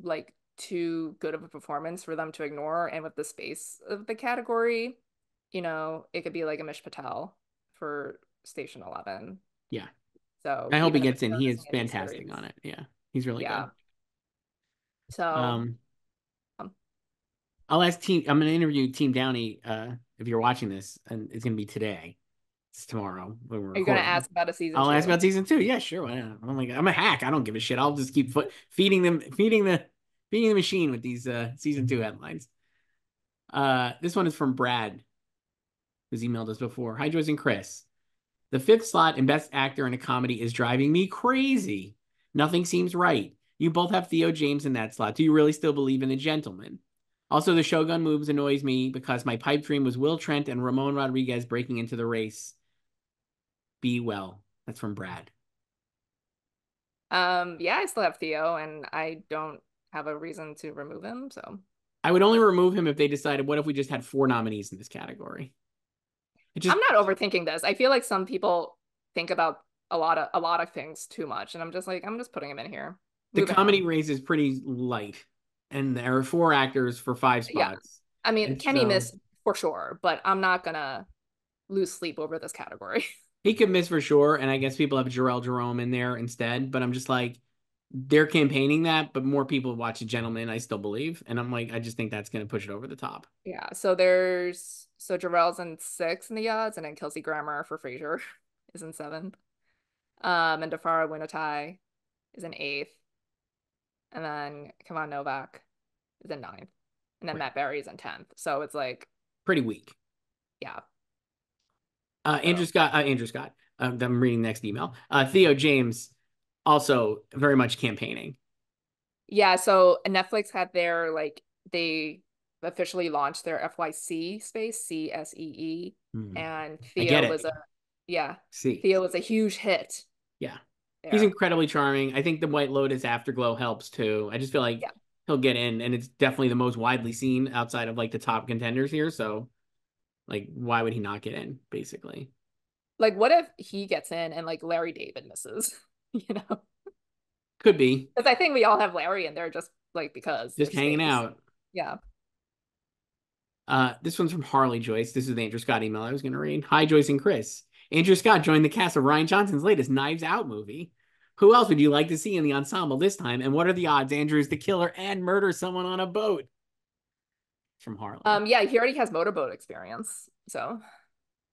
like too good of a performance for them to ignore. And with the space of the category, it could be like a Mish Patel for Station 11. Yeah, So I hope he even if gets it's in. not He a is Sandy fantastic series, on it. Yeah, he's really good. yeah. So Um, um, I'll ask team. I'm going to interview Team Downey. If you're watching this, and it's going to be today. It's tomorrow when we're are you gonna recording. ask about a season I'll ask two? about season two. Yeah, sure. Why not? I'm a hack. I don't give a shit. I'll just keep feeding the machine with these season two headlines. This one is from Brad, who's emailed us before. Hi, Joyce and Chris. The fifth slot in Best Actor in a Comedy is driving me crazy. Nothing seems right. You both have Theo James in that slot. Do you really still believe in The Gentleman? Also, the Shogun moves annoys me because my pipe dream was Will Trent and Ramon Rodriguez breaking into the race. Be well. That's from Brad. Yeah, I still have Theo, and I don't have a reason to remove him. So I would only remove him if they decided, what if we just had four nominees in this category? It just I'm not overthinking this. I feel like some people think about a lot of things too much, and I'm just like, I'm just putting him in here. the Moving comedy on. race is pretty light, and there are four actors for five Yeah. spots, I mean, and Kenny so missed for sure, but I'm not gonna lose sleep over this category. he could miss for sure. And I guess people have Jarrell Jerome in there instead, but I'm just like, they're campaigning that, but more people watch The Gentleman, I still believe, and I'm like, I just think that's going to push it over the top. Yeah. So Jarrell's in six in the odds, and then Kelsey Grammer for Frasier is in seventh. And Dafara Winotai is in eighth, and then Kavan Novak is in ninth, and then Right, Matt Berry is in 10th. So it's like, pretty weak. yeah. Andrew So Scott. Andrew Scott. I'm reading the next email. Theo James also very much campaigning. yeah, so Netflix had their like they officially launched their FYC space, CSEE, Hmm. and I get Theo it. was a yeah, See, Theo was a huge hit yeah, he's there. incredibly charming. I think the White Lotus Afterglow helps too. I just feel like Yeah. he'll get in, and it's definitely the most widely seen outside of like the top contenders here. So, like, why would he not get in? Basically, Like what if he gets in and like Larry David misses? You know? could be Because I think we all have Larry in there just like because just there's hanging space. out. Yeah. This one's from Harley Joyce. This is the Andrew Scott email I was going to read. Hi, Joyce and Chris. Andrew Scott joined the cast of Ryan Johnson's latest Knives Out movie. Who else would you like to see in the ensemble this time? And what are the odds Andrew is the killer and murders someone on a boat? From Harley. Yeah, he already has motorboat experience. So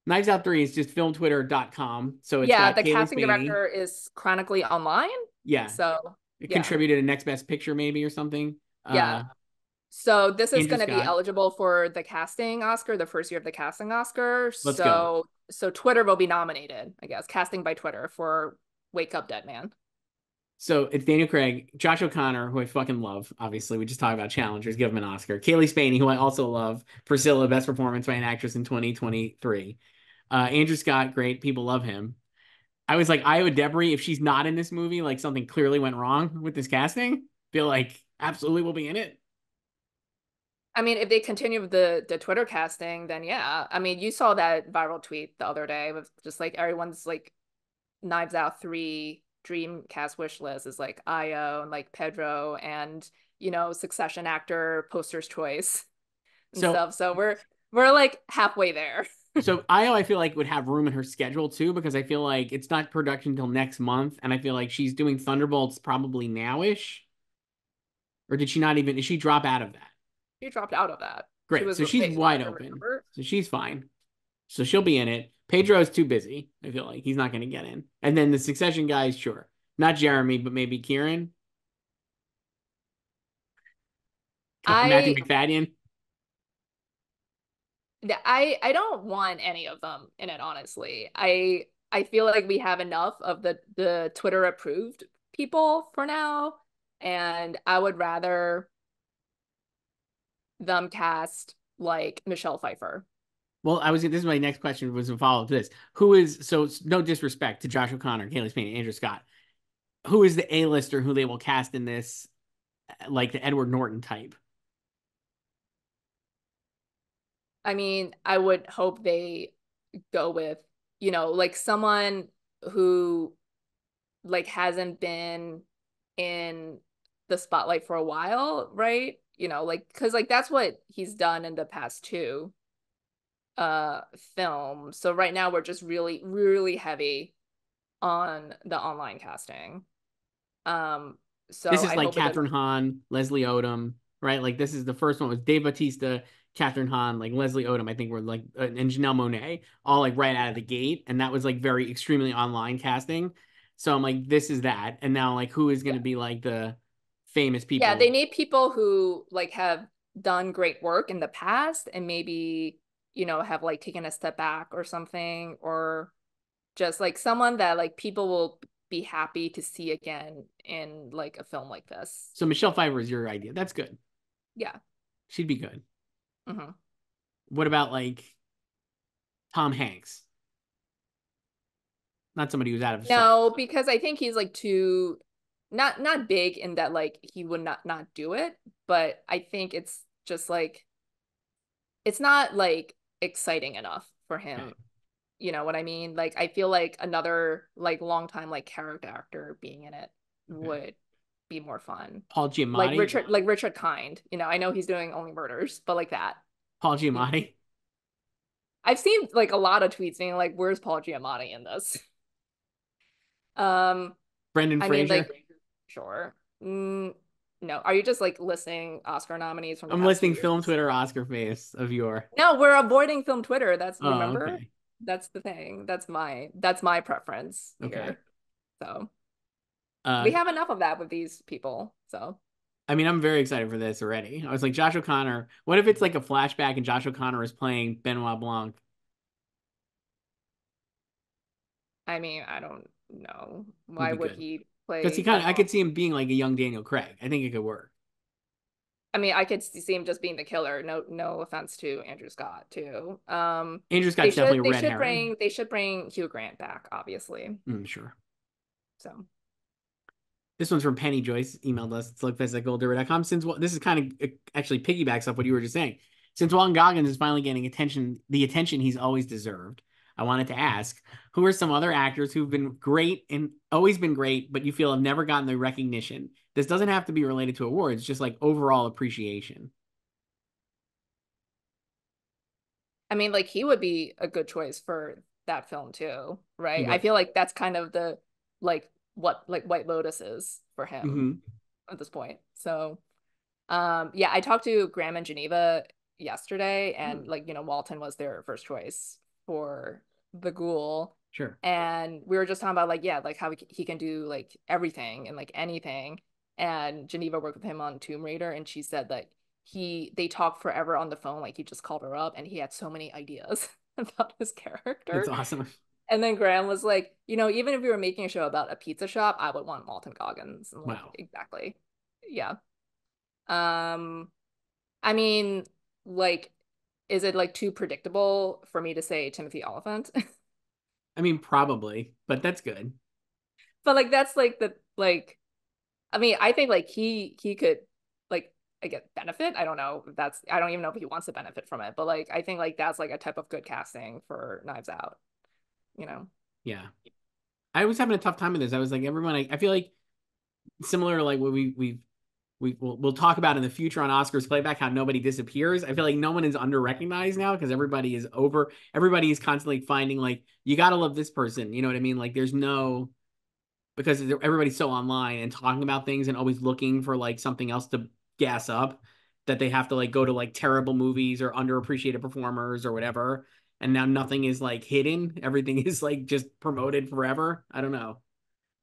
Knives Out 3 is just filmtwitter.com. So it's yeah, got the Kaylee casting Spaney. director is chronically online. Yeah. So It yeah. contributed a next best picture, maybe, or something. Yeah. So this is Andrew going to be Scott. eligible for the casting Oscar, the first year of the casting Oscar. Let's go. So Twitter will be nominated, I guess, casting by Twitter for Wake Up Dead Man. So it's Daniel Craig, Josh O'Connor, who I fucking love. Obviously, we just talked about challengers. Give him an Oscar. Kaylee Spaney, who I also love. Priscilla, best performance by an actress in 2023. Andrew Scott, great. People love him. I was like, Iowa Debris, if she's not in this movie, like something clearly went wrong with this casting. Feel like absolutely will be in it. I mean, if they continue with the Twitter casting, then yeah. I mean, you saw that viral tweet the other day with just like everyone's like Knives Out 3 dream cast wish list is like Io and like Pedro and Succession actor poster's choice and So, stuff. So we're like halfway there. so Io, I feel like would have room in her schedule too, because I feel like it's not production until next month, and I feel like she's doing Thunderbolts probably nowish. Or did she not even? Did she drop out of that? She dropped out of that. She Great. was So she's replaced wide after, open. remember? So she's fine. So she'll be in it. Pedro's too busy. I feel like he's not going to get in. And then the Succession guys, sure, not Jeremy, but maybe Kieran, Matthew I McFadden. I don't want any of them in it, honestly. I feel like we have enough of the Twitter approved people for now, and I would rather them cast like Michelle Pfeiffer. Well, this is my next question was a follow-up to this. Who is, so no disrespect to Josh O'Connor, Kaylee Spain, and Andrew Scott. Who is the A-lister who they will cast in this, like the Edward Norton type? I mean, I would hope they go with, like someone who like hasn't been in the spotlight for a while, right? Like because like that's what he's done in the past two films. So right now we're just really, really heavy on the online casting. Um, This so is I like hope it Catherine doesn't. Hahn, Leslie Odom, right? Like this is the first one was Dave Bautista, Catherine Hahn, like Leslie Odom. I think were like and Janelle Monáe, all like right out of the gate, and that was like very extremely online casting. So I'm like, this is that, and now like who is going Yeah. to be like the famous Yeah, they people? need people who like have done great work in the past and maybe, have like taken a step back or something, or just like someone that like people will be happy to see again in like a film like this. So Michelle Pfeiffer is your idea. That's good. Yeah. She'd be good. Hmm. What about like Tom Hanks? Not somebody who's out of sight. No, because I think he's like too not big in that like he would not do it, but I think it's just like it's not like exciting enough for Okay. him. You know what I mean? Like I feel like another like long time like character actor being in it Okay. would be more fun. Paul Giamatti. Like Richard Kind. I know he's doing Only Murders, but like that. Paul You know. Giamatti. I've seen like a lot of tweets saying like, "Where's Paul Giamatti in this?" Um, Brendan I mean, like, Fraser. sure. No, are you just like listing Oscar nominees from the I'm past two listing film years? Twitter Oscar face of your. No, we're avoiding film Twitter. That's Oh, remember? okay. That's the thing. That's my preference Okay. here. So Uh, we have enough of that with these people. So I mean, I'm very excited for this already. I was like, Josh O'Connor. What if it's like a flashback and Josh O'Connor is playing Benoit Blanc? I mean, I don't know. Would Why be would good he because play he kind of. I Benoit? could see him being like a young Daniel Craig. I think it could work. I mean, I could see him just being the killer. No offense to Andrew Scott too. Andrew They Scott's should definitely a they red should herring. bring they should bring Hugh Grant back, obviously. Sure. So This one's from Penny Joyce, emailed us, slugfest@golddiver.com. Since this is kind of actually piggybacks off what you were just saying. Since Walton Goggins is finally getting the attention he's always deserved, I wanted to ask, who are some other actors who've been great and always been great, but you feel have never gotten the recognition? This doesn't have to be related to awards, just like overall appreciation. I mean, like he would be a good choice for that film too, He right? I would. feel like that's kind of the like what like White Lotus is for him Hmm. at this point. So yeah, I talked to Graham and Geneva yesterday, and like, Walton was their first choice for the Ghoul. Sure. And we were just talking about like, yeah, like how he can do like everything and like anything. And Geneva worked with him on Tomb Raider, and she said that they talked forever on the phone, like he just called her up and he had so many ideas about his That's character. awesome. And then Graham was like, even if we were making a show about a pizza shop, I would want Walton Goggins. I'm like, Wow. exactly. Yeah. Um, I mean, like, is it like too predictable for me to say Timothy Oliphant? I mean, probably, but that's good. But like that's like the like I mean, I think like he could like I get benefit. I don't know if that's I don't even know if he wants to benefit from it, but like I think like that's like a type of good casting for Knives Out, you know. Yeah. I was having a tough time with this. I was like, everyone, I feel like similar to like what we'll talk about in the future on Oscars playback, how nobody disappears. I feel like no one is under recognized now because everybody is constantly finding like you gotta love this person. You know what I mean? Like there's no because everybody's so online and talking about things and always looking for like something else to gas up that they have to like go to like terrible movies or underappreciated performers or whatever. And now nothing is like hidden. Everything is like just promoted forever. I don't know.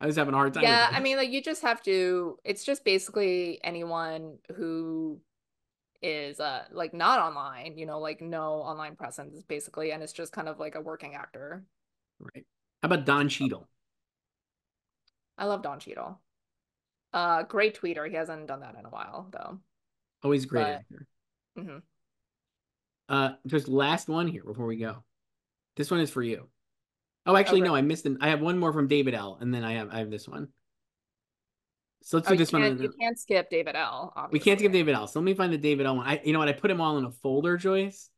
I was having a hard time with Yeah, I this. mean like you just have to it's just basically anyone who is like not online, like no online presence basically, and it's just kind of like a working actor. Right. How about Don Cheadle? I love Don Cheadle. Great tweeter. He hasn't done that in a while though. Always a great But actor. mhm. Just last one here before we go. This one is for you. Oh, Oh actually, great. no, I missed it. I have one more from David L. And then I have this one. So let's Oh, do this one. you can't skip David L, We can't skip obviously. David L. So let me find the David L one. You know what? I put them all in a folder, Joyce,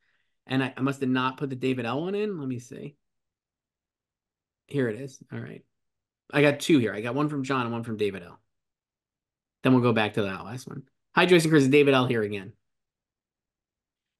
and I must have not put the David L one in. Let me see. Here it is. All right. I got two here. I got one from John and one from David L. Then we'll go back to that last one. Hi, Joyce and Chris. David L here again.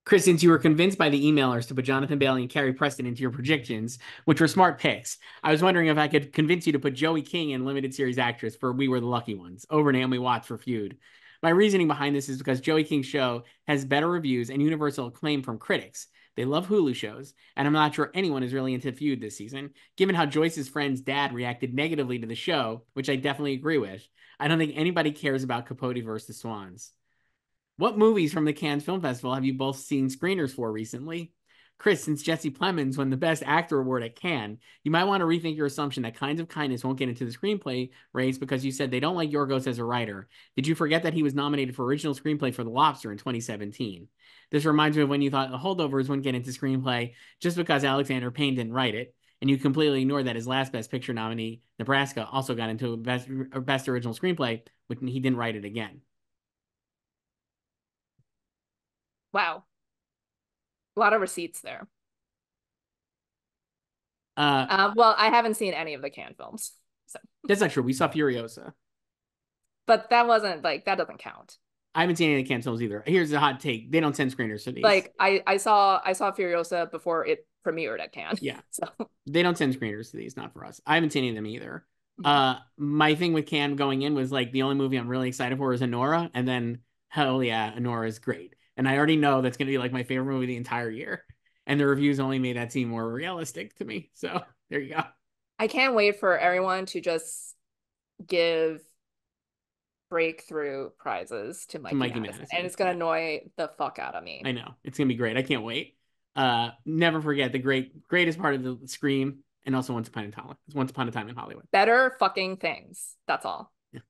Chris, since you were convinced by the emailers to put Jonathan Bailey and Carrie Preston into your predictions, which were smart picks, I was wondering if I could convince you to put Joey King in limited series actress for We Were the Lucky Ones over Naomi Watts for Feud. My reasoning behind this is because Joey King's show has better reviews and universal acclaim from critics. They love Hulu shows, and I'm not sure anyone is really into Feud this season. Given how Joyce's friend's dad reacted negatively to the show, which I definitely agree with, I don't think anybody cares about Capote versus the Swans. What movies from the Cannes Film Festival have you both seen screeners for recently? Chris, since Jesse Plemons won the Best Actor award at Cannes, you might want to rethink your assumption that Kinds of Kindness won't get into the screenplay race because you said they don't like Yorgos as a writer. Did you forget that he was nominated for original screenplay for The Lobster in 2017? This reminds me of when you thought The Holdovers wouldn't get into screenplay just because Alexander Payne didn't write it, and you completely ignored that his last Best Picture nominee, Nebraska, also got into Best Original Screenplay, but he didn't write it again. Wow. A lot of receipts there. Uh, Well, I haven't seen any of the Cannes films. So, that's not true. We saw Furiosa. but that wasn't like that doesn't count. I haven't seen any of the Cannes films either. Here's a hot take: they don't send screeners for these. Like I saw Furiosa before it premiered at Cannes. Yeah, So, they don't send screeners to these. Not for us. I haven't seen any of them either. mhm. My thing with Cannes going in was like the only movie I'm really excited for is Anora, and then hell yeah, Anora is great, and I already know that's gonna be like my favorite movie the entire year. And the reviews only made that seem more realistic to me. So there you go. I can't wait for everyone to just give breakthrough prizes to To Mikey Mikey Madison, and Madison. it's gonna Yeah, annoy the fuck out of I me. know it's gonna be great. I can't wait. Never forget the greatest part of the Scream, and also Once Upon a Time in Hollywood. Better fucking things. That's all. Yeah.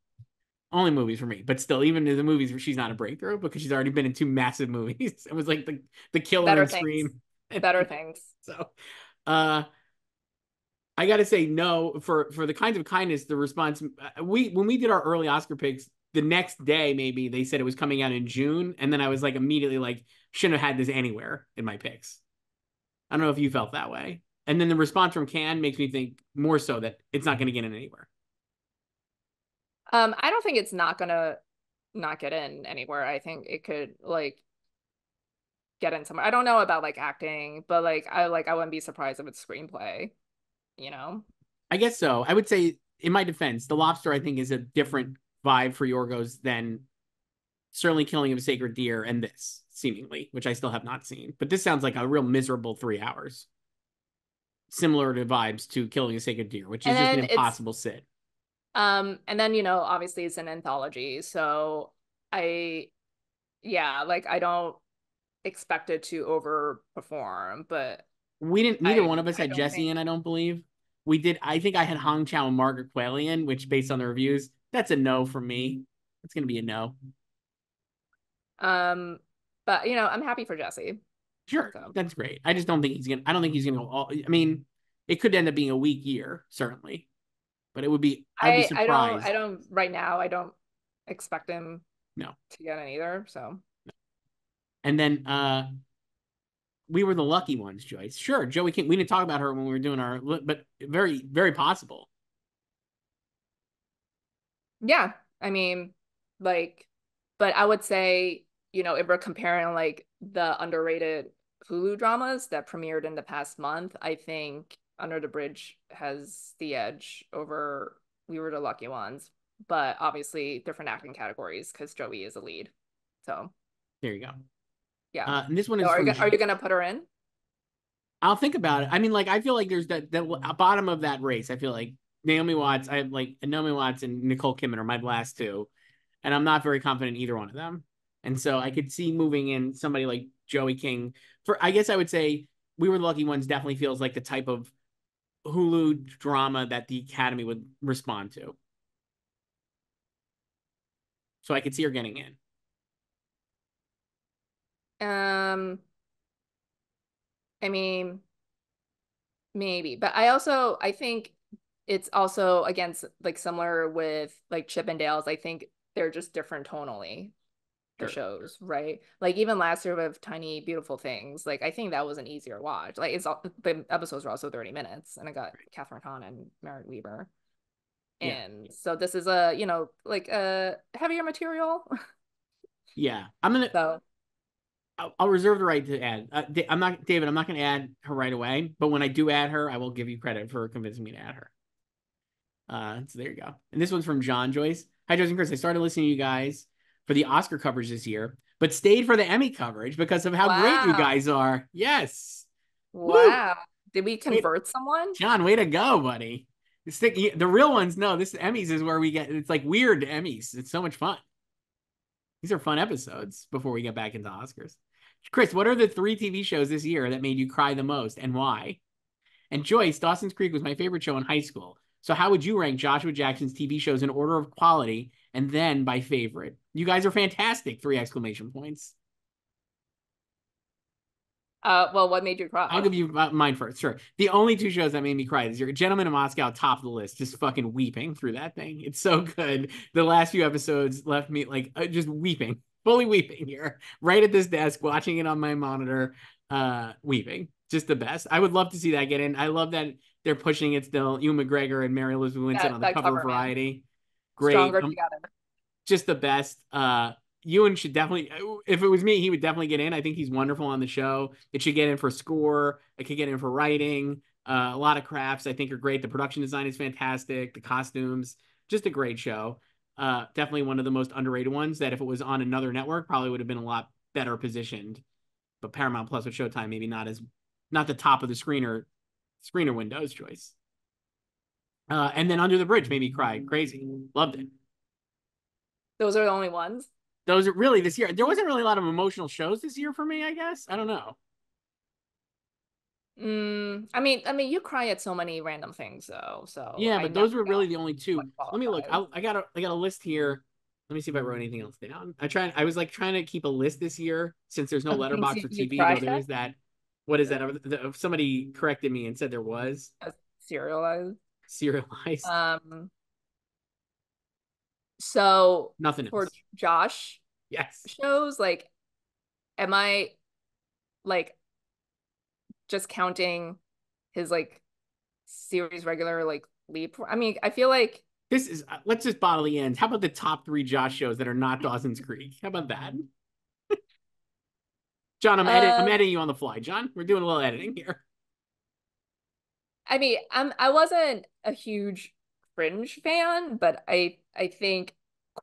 Only movies for me, but still, even in the movies where she's not a breakthrough because she's already been in two massive movies. It was like the killer Better in things. Scream. Better things. So, uh, I got to say no for the Kinds of Kindness. The response we when we did our early Oscar picks, the next day maybe they said it was coming out in June, and then I was like immediately like shouldn't have had this anywhere in my picks. I don't know if you felt that way. And then the response from Cannes makes me think more so that it's not going to get in anywhere. I don't think it's not gonna not get in anywhere. I think it could like get in somewhere. I don't know about like acting, but I wouldn't be surprised if it's screenplay, you know? I guess so. I would say, in my defense, The Lobster, I think, is a different vibe for Yorgos than certainly Killing of a Sacred Deer and this, seemingly, which I still have not seen. But this sounds like a real miserable 3 hours, similar to vibes to Killing a Sacred Deer, which is And just an then impossible sit. and then obviously it's an anthology, so I yeah, like I don't expect it to overperform, but We didn't, neither one of us I had don't Jesse think in, I don't believe. We did, I think I had Hong Chow and Margaret Qualley in, which based on the reviews, that's a no for me. It's going to be a no. um but I'm happy for Jesse. Sure, So that's great. I just don't think he's gonna. I don't think he's gonna go all. I mean, it could end up being a weak year, certainly, but it would be. I'd be I surprised. don't right now I don't expect him No. to get in either. So And then we were the lucky ones, Joyce. Sure, Joey King. We didn't talk about her when we were doing our, but very, very possible. yeah, I mean, like, but I would say, if we're comparing like the underrated Hulu dramas that premiered in the past month, I think Under the Bridge has the edge over We Were the Lucky Ones, but obviously different acting categories because Joey is a lead. So There you go. yeah. And this one So is from. are you gonna put her in? I'll think about it. I mean, like I feel like there's that bottom of that race. I feel like Naomi Watts. I have like Naomi Watts and Nicole Kidman are my last two, and I'm not very confident in either one of them. And so I could see moving in somebody like Joey King. For I guess I would say We Were the Lucky Ones definitely feels like the type of Hulu drama that the Academy would respond to. So I could see her getting in. Um, I mean, maybe, but I think it's also against like similar with like Chippendales. I think they're just different tonally, the Sure. shows, right? Like even last year with Tiny Beautiful Things, like I think that was an easier watch. Like it's all the episodes were also 30 minutes, and I got Catherine Kahn and Merritt Weaver. Yeah. And so this is a, like a heavier material. Yeah. I'm gonna So, I'll reserve the right to add. I'm not David. I'm not going to add her right away. But when I do add her, I will give you credit for convincing me to add her. So there you go. And this one's from John Joyce. Hi, Joyce and Chris. I started listening to you guys for the Oscar coverage this year, but stayed for the Emmy coverage because of how great you wow. guys are. Yes. Woo. Wow. Did we Wait, convert someone? John, way to go, buddy. The real ones. No, this Emmys is where we get. It's like weird Emmys. It's so much fun. These are fun episodes before we get back into Oscars. Chris, what are the 3 TV shows this year that made you cry the most and why? And Joyce, Dawson's Creek was my favorite show in high school. So how would you rank Joshua Jackson's TV shows in order of quality and then by favorite? You guys are fantastic. 3 exclamation points. Well, what made you I'll cry? give you mine first. Sure. The only 2 shows that made me cry this year, Gentlemen in Moscow, top of the list, just fucking weeping through that thing. It's so good. The last few episodes left me like just weeping, fully weeping here, right at this desk, watching it on my monitor, weeping. Just the best. I would love to see that get in. I love that they're pushing it still. Ewan McGregor and Mary Elizabeth Winstead on the That cover of cover, man. Variety. Great. Stronger together. Just the best. Ewan should definitely, if it was me, he would definitely get in. I think he's wonderful on the show. It should get in for score. It could get in for writing. A lot of crafts I think are great. The production design is fantastic. The costumes, just a great show. Definitely one of the most underrated ones that if it was on another network, probably would have been a lot better positioned. But Paramount Plus with Showtime, maybe not the top of the screener windows choice. And then Under the Bridge made me cry. Crazy. Loved it. Those are the only ones. Those are really this year. There wasn't really a lot of emotional shows this year for me, I guess. I don't know. I mean, you cry at so many random things, though. So Yeah, I but never those were know really the only what two. Let me look. qualifies. I got a list here. Let me see if I wrote anything else down. I was like trying to keep a list this year since there's no Of things letterbox or you TV, though cried there at, is that. What is that? Somebody corrected me and said there was serialized. serialized. Um, so Nothing for else. Josh Yes. shows, like, am I like just counting his like series regular like leap? I mean, I feel like This is let's just bottle the ends. How about the top 3 Josh shows that are not Dawson's Creek? How about that? John, I'm um editing you on the fly. John, we're doing a little editing here. I mean, I wasn't a huge Fringe fan, but I think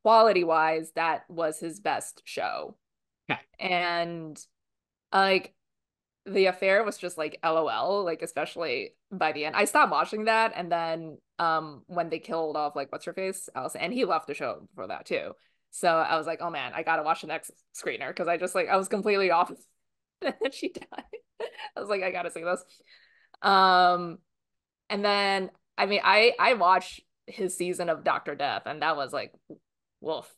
quality wise that was his best show. Okay. And like the affair was just like LOL, like especially by the end. I stopped watching that and then when they killed off like what's her face? Allison, and he left the show for that too. So I was like, oh man, I gotta watch the next screener because I just like I was completely off and then she died. I was like, I gotta see this. Um and then I mean I watched his season of Doctor Death and that was like wolf.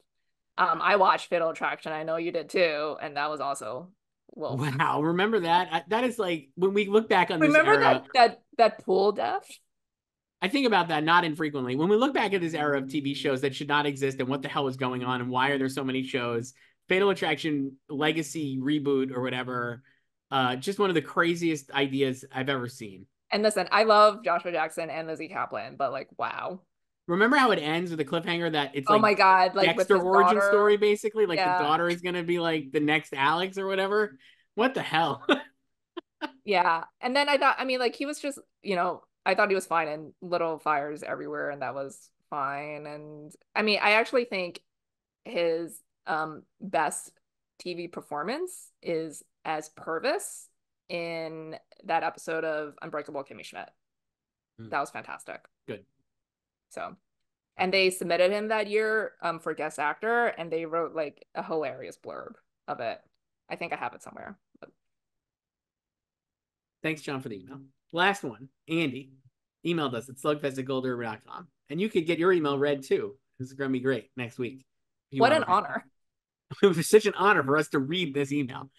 I watched Fatal Attraction. I know you did too, and that was also wolf. Wow. Remember that? That is like when we look back on this Remember era, that pool death? I think about that not infrequently. When we look back at this era of TV shows that should not exist and what the hell is going on and why are there so many shows, Fatal Attraction Legacy reboot or whatever, just one of the craziest ideas I've ever seen. And listen, I love Joshua Jackson and Lizzie Kaplan, but like, wow. Remember how it ends with a cliffhanger that it's Oh like my God, like with Dexter his origin story, daughter. basically? Like the Yeah. daughter is going to be like the next Alex or whatever? What the hell? Yeah. And then I thought, I mean, like he was just, I thought he was fine in Little Fires Everywhere, and that was fine. And I mean, I actually think his best TV performance is as Purvis in that episode of Unbreakable Kimmy Schmidt. Hmm, That was fantastic. good. So And they submitted him that year for guest actor, and they wrote like a hilarious blurb of it. I think I have it somewhere. Thanks, John, for the email. Last one, Andy emailed us at slugfest@goldriver.com. And you could get your email read too. This is going to be great next week. If you What want an to read honor. it. It was such an honor for us to read this email.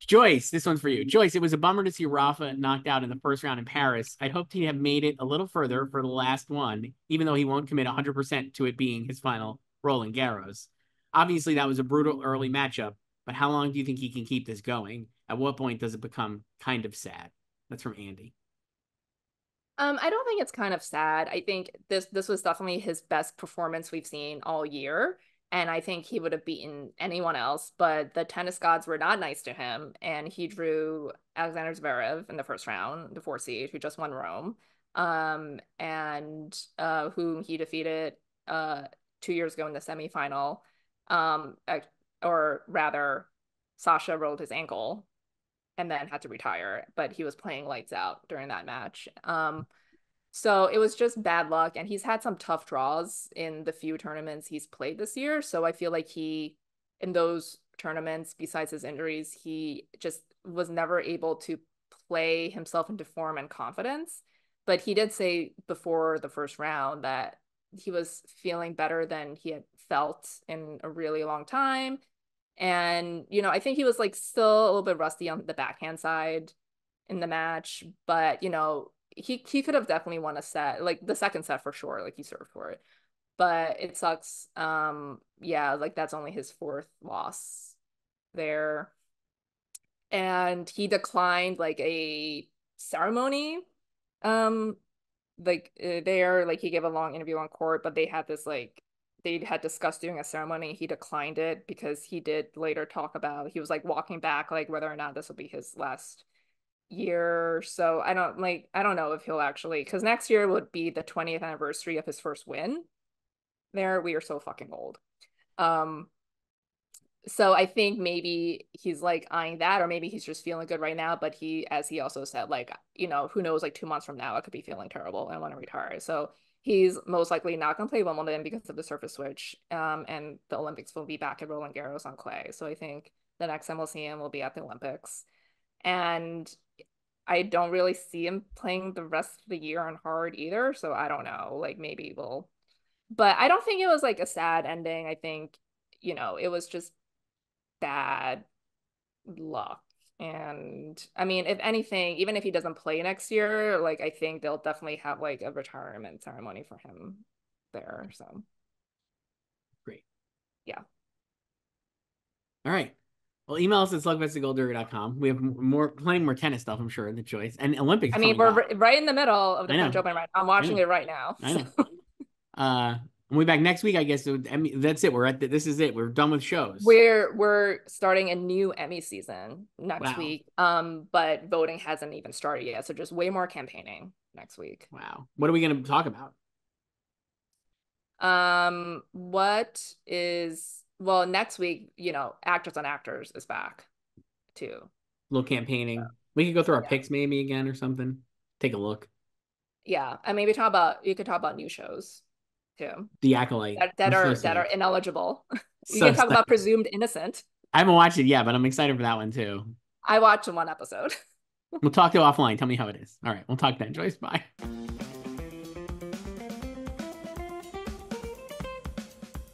Joyce, this one's for you. Joyce, it was a bummer to see Rafa knocked out in the first round in Paris. I'd hoped he'd have made it a little further for the last one, even though he won't commit 100% to it being his final Roland Garros. Obviously, that was a brutal early matchup, but how long do you think he can keep this going? At what point does it become kind of sad? That's from Andy. I don't think it's kind of sad. I think this was definitely his best performance we've seen all year. And I think he would have beaten anyone else, but the tennis gods were not nice to him. And he drew Alexander Zverev in the first round, the fourth seed, who just won Rome, and whom he defeated 2 years ago in the semifinal. Um, or rather, Sasha rolled his ankle and then had to retire, but he was playing lights out during that match. So it was just bad luck, and he's had some tough draws in the few tournaments he's played this year. So I feel like in those tournaments, besides his injuries, he just was never able to play himself into form and confidence. But he did say before the first round that he was feeling better than he had felt in a really long time. And, I think he was like still a little bit rusty on the backhand side in the match, but he could have definitely won a set, like the second set for sure, like he served for it. But it sucks. Yeah, like that's only his fourth loss there. And he declined like a ceremony. Um, there, like he gave a long interview on court, but they had discussed doing a ceremony. He declined it because he did later talk about he was like walking back, like whether or not this will be his last year. So I don't know if he'll actually, because next year would be the 20th anniversary of his first win. There, we are so fucking old. Um, so I think maybe he's like eyeing that, or maybe he's just feeling good right now. But as he also said, like, who knows, like 2 months from now, I could be feeling terrible and want to retire. So he's most likely not going to play Wimbledon because of the surface switch. And the Olympics will be back at Roland Garros on clay. So I think the next time we'll see him will be at the Olympics. And I don't really see him playing the rest of the year on hard either. So I don't know. Like maybe but I don't think it was like a sad ending. I think, it was just bad luck. And I mean, if anything, even if he doesn't play next year, like I think they'll definitely have like a retirement ceremony for him there. So Great. yeah. All right. Well, email us at slugfest@goldriver.com. We have plenty more tennis stuff, I'm sure, in the choice. And Olympics I mean, coming we're up. right in the middle of the I French know. Open right now. I'm I watching know. it right now. I know. We'll be back next week, I guess. That's it. This is it. We're done with shows. We're starting a new Emmy season next Wow. week. But voting hasn't even started yet, so just way more campaigning next week. Wow. What are we going to talk about? Next week, Actors on Actors is back too. A little campaigning. We could go through our Yeah. picks maybe again or something. Take a look. Yeah, and you could talk about new shows too The Acolyte. that I'm so are psyched. ineligible. You So can talk about psyched. Presumed Innocent. I haven't watched it yet, but I'm excited for that one too. I watched one episode. We'll talk to you offline. Tell me how it is. All right. We'll talk then, Joyce. Bye.